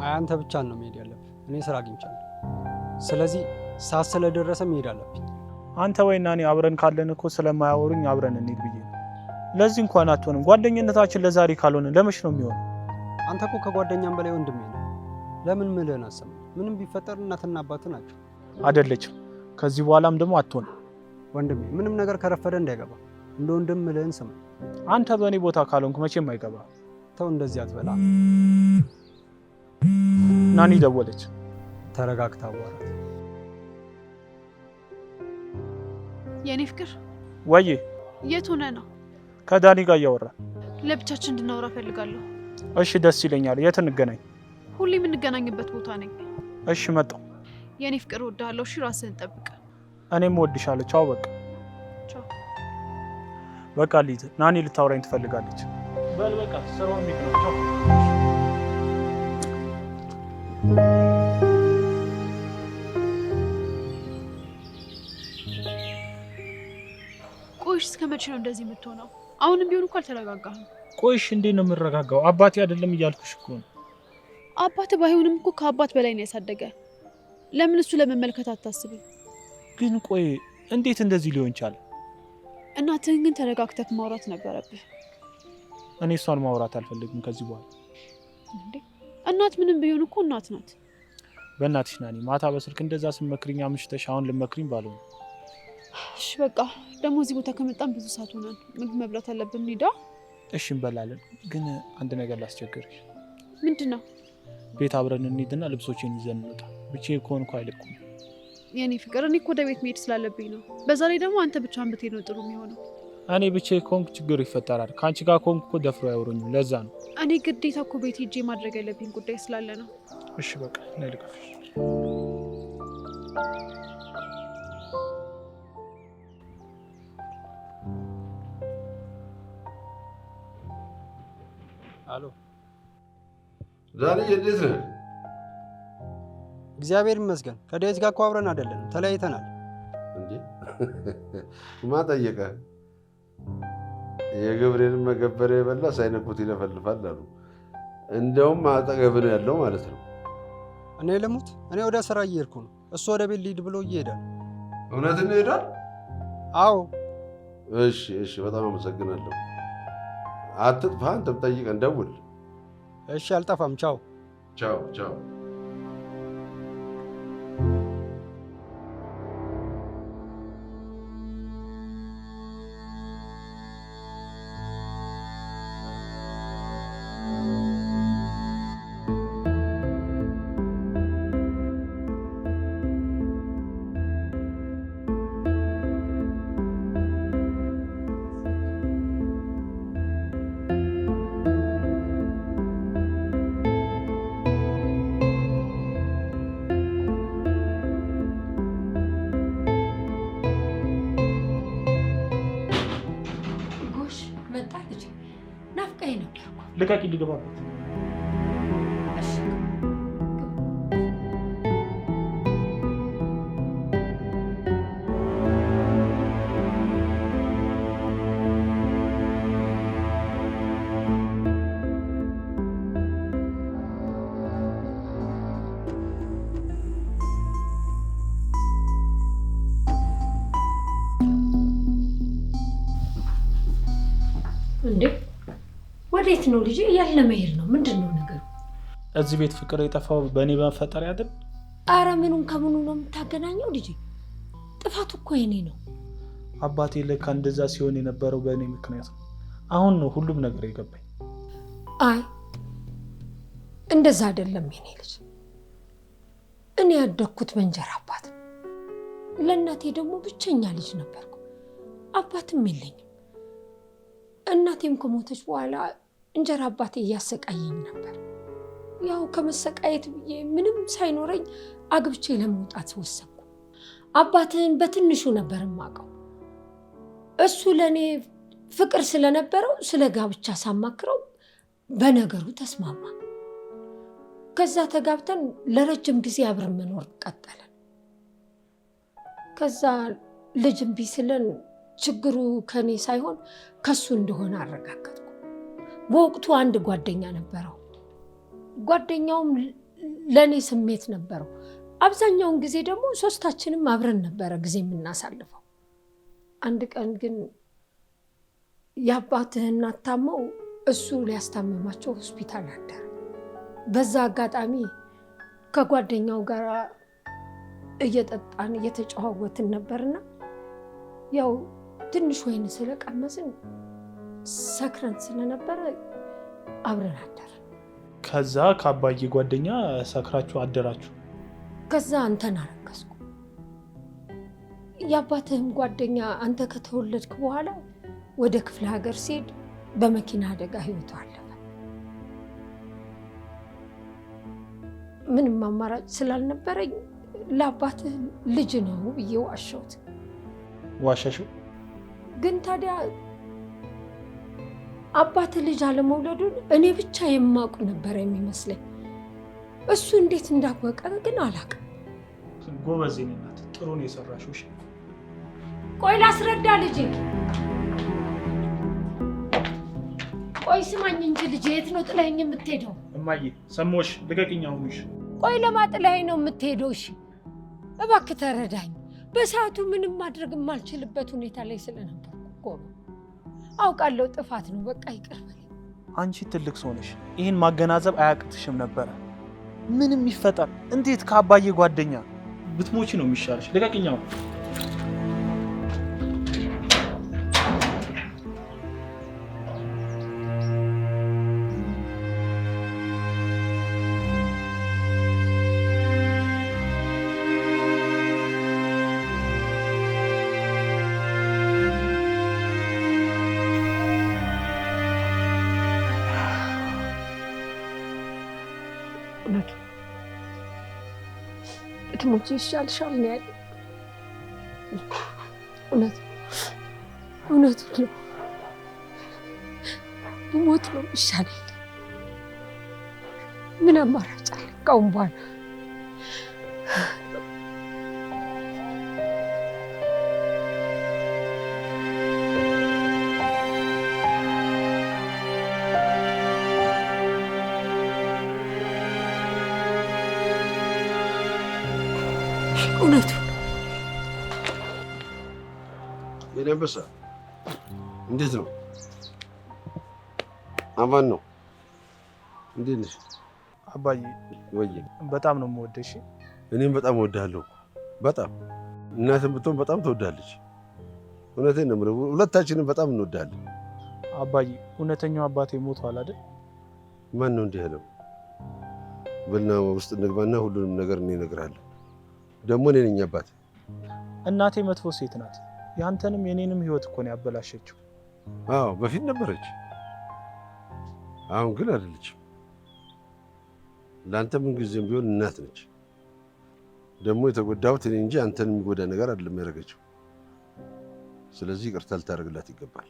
E: አይ አንተ ብቻ ነው መሄድ ያለብህ። እኔ ስራ አግኝቻለሁ። ስለዚህ ሰዓት ስለደረሰ መሄድ አለብኝ።
D: አንተ ወይና እኔ አብረን ካለን እኮ ስለማያወሩኝ አብረን እንሂድ ብዬ ነው። ለዚህ እንኳን አትሆንም። ጓደኝነታችን ለዛሬ ካልሆነ ለመች ነው የሚሆነው?
E: አንተ እኮ ከጓደኛም በላይ ወንድሜ ነው። ለምን ምልህን አሰማኝ። ምንም ቢፈጠር እናትና አባት ናቸው።
D: አይደለችም። ከዚህ በኋላም ደግሞ አትሆንም።
E: ወንድሜ ምንም ነገር ከረፈደ እንዳይገባ እንደ ወንድም ምልህን ስማ።
D: አንተ በእኔ ቦታ ካልሆንክ መቼም አይገባ።
E: ተው እንደዚህ አትበላ።
D: ናኒ ደወለች።
E: ተረጋግታ አዋራት።
F: የኔ ፍቅር
D: ወይ
F: የት ሆነ ነው?
D: ከዳኒ ጋር እያወራ።
F: ለብቻችን እንድናወራ ፈልጋለሁ።
D: እሺ ደስ ይለኛል። የት እንገናኝ?
F: ሁሌ የምንገናኝበት ቦታ ነኝ።
D: እሺ መጣሁ።
F: የኔ ፍቅር እወድሃለሁ። እሺ ራስህን ጠብቅ።
D: እኔም እወድሻለሁ። ቻው። በቃ
F: ቻው።
D: በቃ ልሂድ። ናኒ ልታወራኝ ትፈልጋለች። በል በቃ ስራው ነው። ቻው።
F: ቆይሽ እስከ መቼ ነው እንደዚህ የምትሆነው? አሁንም ቢሆን እኮ አልተረጋጋህም።
D: ቆይሽ እንዴት ነው የምረጋጋው? አባቴ አይደለም እያልኩሽ እኮ ነው።
F: አባት ባይሆንም እኮ ከአባት በላይ ነው ያሳደገ። ለምን እሱ ለመመልከት አታስብም?
D: ግን ቆይ እንዴት እንደዚህ ሊሆን ቻለ?
F: እናትህን ግን ተረጋግተህ ማውራት ነበረብህ።
D: እኔ እሷን ማውራት አልፈልግም ከዚህ በኋላ።
F: እንዴ እናት ምንም ቢሆን እኮ እናት ናት።
D: በእናትሽ ናኒ፣ ማታ በስልክ እንደዛ ስመክሪኝ አምሽተሽ አሁን ልመክሪኝ ባለው።
F: እሺ በቃ ደግሞ እዚህ ቦታ ከመጣን ብዙ ሰዓት ሆናል። ምግብ መብላት አለብን። እንሂዳ።
D: እሺ እንበላለን፣ ግን አንድ ነገር ላስቸግርሽ።
F: ምንድነው?
D: ቤት አብረን እንሂድና ልብሶችን ይዘን እንውጣ። ብቻዬን ከሆንኩ አይልኩም።
F: የኔ ፍቅር እኔ እኮ ወደ ቤት መሄድ ስላለብኝ ነው። በዛ ላይ ደግሞ አንተ ብቻህን ብትሄድ ነው ጥሩ የሚሆነው።
D: እኔ ብቻዬን ከሆንኩ ችግሩ ይፈጠራል። ከአንቺ ጋር ከሆንኩ እኮ ደፍሮ አያወሩኝም። ለዛ ነው
F: እኔ ግዴታ እኮ ቤት ሄጄ ማድረግ ያለብኝ ጉዳይ ስላለ ነው።
D: እሺ በቃ እኔ ልቀፍሽ።
E: አሎ
C: ዛሬ እንዴት ነህ?
E: እግዚአብሔር ይመስገን። ከዳዊት ጋር እኮ አብረን አይደለም ተለያይተናል።
C: እንዴ ማን ጠየቀ? የገብርኤልን መገበሪያ የበላ ሳይነኩት ይለፈልፋል አሉ። እንደውም አጠገብ ነው ያለው ማለት ነው።
E: እኔ ልሙት? እኔ ወደ ስራ እየሄድኩ ነው። እሱ ወደ ቤት ሊሄድ ብሎ እየሄደ ነው።
C: እውነትን ይሄዳል?
E: አዎ።
C: እሺ እሺ፣ በጣም አመሰግናለሁ። አትጥፋ፣ አንተም ጠይቀን ደውል።
E: እሺ አልጠፋም። ቻው
C: ቻው ቻው።
D: ልቀቂ፣ ልገባበት።
B: እንዴ ወዴት ነው ልጄ? ያለ መሄድ ነው። ምንድን ነው ነገሩ?
D: እዚህ ቤት ፍቅር የጠፋው በእኔ በመፈጠር አይደል?
B: አረ ምኑን ከምኑ ነው የምታገናኘው ልጄ? ጥፋቱ እኮ የኔ ነው።
D: አባቴ ለካ እንደዛ ሲሆን የነበረው በእኔ ምክንያት ነው። አሁን ነው ሁሉም ነገር የገባኝ።
B: አይ እንደዛ አይደለም የኔ ልጅ። እኔ ያደግኩት በእንጀራ አባት ነው። ለእናቴ ደግሞ ብቸኛ ልጅ ነበርኩ። አባትም የለኝም። እናቴም ከሞተች በኋላ እንጀራ አባቴ እያሰቃየኝ ነበር። ያው ከመሰቃየት ብዬ ምንም ሳይኖረኝ አግብቼ ለመውጣት ወሰንኩ። አባትህን በትንሹ ነበር የማውቀው። እሱ ለእኔ ፍቅር ስለነበረው ስለ ጋብቻ ሳማክረው በነገሩ ተስማማ። ከዛ ተጋብተን ለረጅም ጊዜ አብረን መኖር ቀጠለን። ከዛ ልጅ እምቢ ስለን ችግሩ ከኔ ሳይሆን ከሱ እንደሆነ አረጋገጥኩ። በወቅቱ አንድ ጓደኛ ነበረው። ጓደኛውም ለኔ ስሜት ነበረው። አብዛኛውን ጊዜ ደግሞ ሶስታችንም አብረን ነበረ ጊዜ የምናሳልፈው። አንድ ቀን ግን የአባትህ እናት ታመው እሱ ሊያስታመማቸው ሆስፒታል አደረ። በዛ አጋጣሚ ከጓደኛው ጋር እየጠጣን እየተጨዋወትን ነበርና ያው ትንሽ ወይን ስለቀመስን ሰክረን ስለነበረ አብረን አደረ።
D: ከዛ ከአባዬ ጓደኛ ሰክራችሁ አደራችሁ?
B: ከዛ አንተን አረገዝኩ። የአባትህም ጓደኛ አንተ ከተወለድክ በኋላ ወደ ክፍለ ሀገር ሲሄድ በመኪና አደጋ ህይወቱ አለፈ። ምንም አማራጭ ስላልነበረኝ ለአባትህ ልጅ ነው ብዬ ዋሸሁት።
D: ዋሸሽው?
B: ግን ታዲያ አባት ልጅ አለመውለዱን እኔ ብቻ የማውቅ ነበር የሚመስለኝ። እሱ እንዴት እንዳወቀ ግን አላውቅም።
D: ጎበዝ ናት። ጥሩ ነው የሰራሽው። እሺ
B: ቆይ ላስረዳ ልጄ። ቆይ ስማኝ እንጂ ልጄ፣ የት ነው ጥለኸኝ የምትሄደው?
D: እማዬ ሰሞሽ ልቀቂኝ አሁን። እሺ
B: ቆይ ለማጥለኸኝ ነው የምትሄደው? እሺ እባክህ ተረዳኝ። በሰዓቱ ምንም ማድረግ የማልችልበት ሁኔታ ላይ ስለነበርኩ እኮ ነው። አውቃለሁ ጥፋት ነው። በቃ ይቅር በለኝ።
D: አንቺ ትልቅ ሰው ነሽ፣ ይህን ማገናዘብ አያቅትሽም ነበረ። ምንም ይፈጠር እንዴት ከአባዬ ጓደኛ ብትሞቺ ነው የሚሻልሽ። ልቀቅኛው።
B: ብትሞቺ ይሻልሻል ነው ያለ። እውነቱን ነው። ብሞት ነው ይሻለኝ። ምን አማራጭ አለ ከአሁን በኋላ? እውነቱ
C: የኔ አንበሳ እንዴት ነው? አማን ነው? እንዴት ነሽ?
D: አባዬ
C: ወይ
D: በጣም ነው የምወደሽ።
C: እኔም በጣም እወድሃለሁ። በጣም እናትም ብትሆን በጣም ትወዳለች። እውነቴን ነው የምልህ፣ ሁለታችንም በጣም እንወዳለን።
D: አባዬ እውነተኛው አባቴ ሞቷል አይደል?
C: ማን ነው እንዲህ ያለው? በልና ውስጥ እንግባና ሁሉንም ነገር እኔ እነግርሃለሁ። ደግሞ እኔ ነኝ አባት።
D: እናቴ መጥፎ ሴት ናት። ያንተንም የኔንም ህይወት እኮ ነው ያበላሸችው።
C: አዎ በፊት ነበረች፣ አሁን ግን አይደለችም። ለአንተ ምን ጊዜም ቢሆን እናት ነች። ደግሞ የተጎዳሁት እኔ እንጂ አንተን የሚጎዳ ነገር አይደለም ያደረገችው። ስለዚህ ይቅርታ ልታደርግላት ይገባል።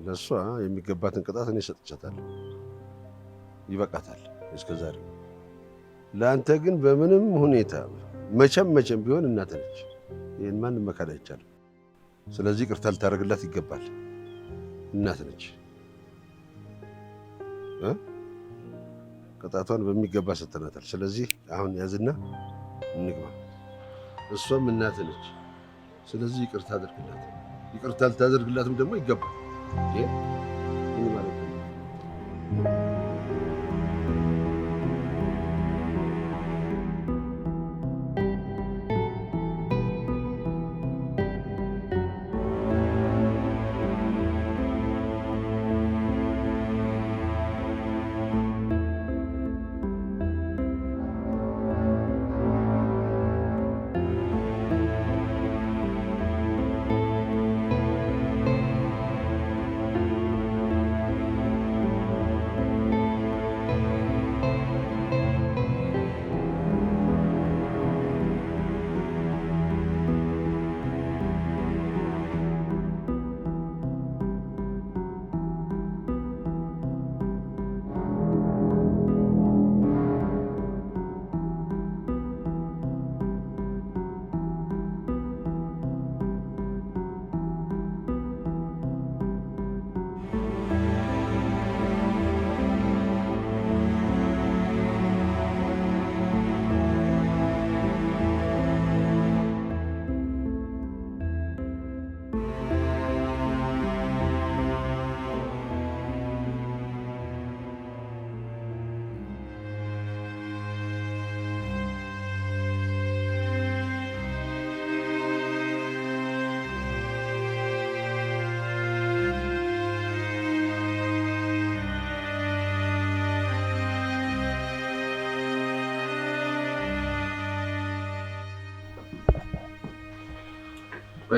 C: ለእሷ የሚገባትን ቅጣት እኔ ሰጥቻታለሁ። ይበቃታል እስከዛሬ። ለአንተ ግን በምንም ሁኔታ መቼም ቢሆን እናት ነች። ይህን ማንም መካድ አይቻልም። ስለዚህ ይቅርታ ልታደርግላት ይገባል። እናት ነች። ቅጣቷን በሚገባ ሰጥተናታል። ስለዚህ አሁን ያዝና እንግባ። እሷም እናት ነች። ስለዚህ ይቅርታ አድርግላት። ይቅርታ ልታደርግላትም ደግሞ ይገባል። ምን ማለት ነው?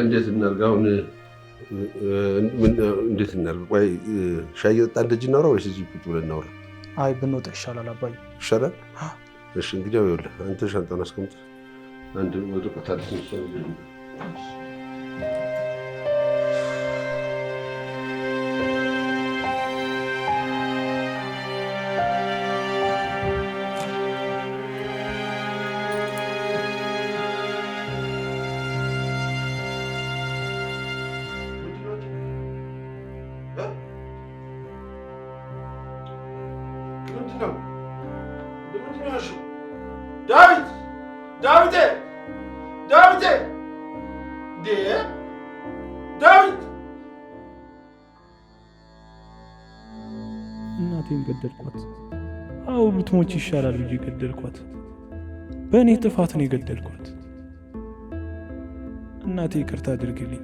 C: እንዴት እናድርግ አሁን? እንዴት እናድርግ? ቆይ ሻይ እየጠጣን ደጅ እናውራ ወይስ እዚህ ቁጭ ብለን እናውራ?
D: አይ ብንወጣ ይሻላል አባዬ።
C: ይሻላል? እሺ እንግዲህ ይኸውልህ አንተ ሻንጣውን አስቀምጥ። አንድ ወረቀት አለኝ።
A: ዳዊት ዳዊቴ ዳዊቴ ዳዊት
D: እናቴን ገደልኳት። አዎ ብትሞች ይሻላል ብዬ ገደልኳት። በእኔ ጥፋት ነው የገደልኳት። እናቴ ይቅርታ አድርግልኝ።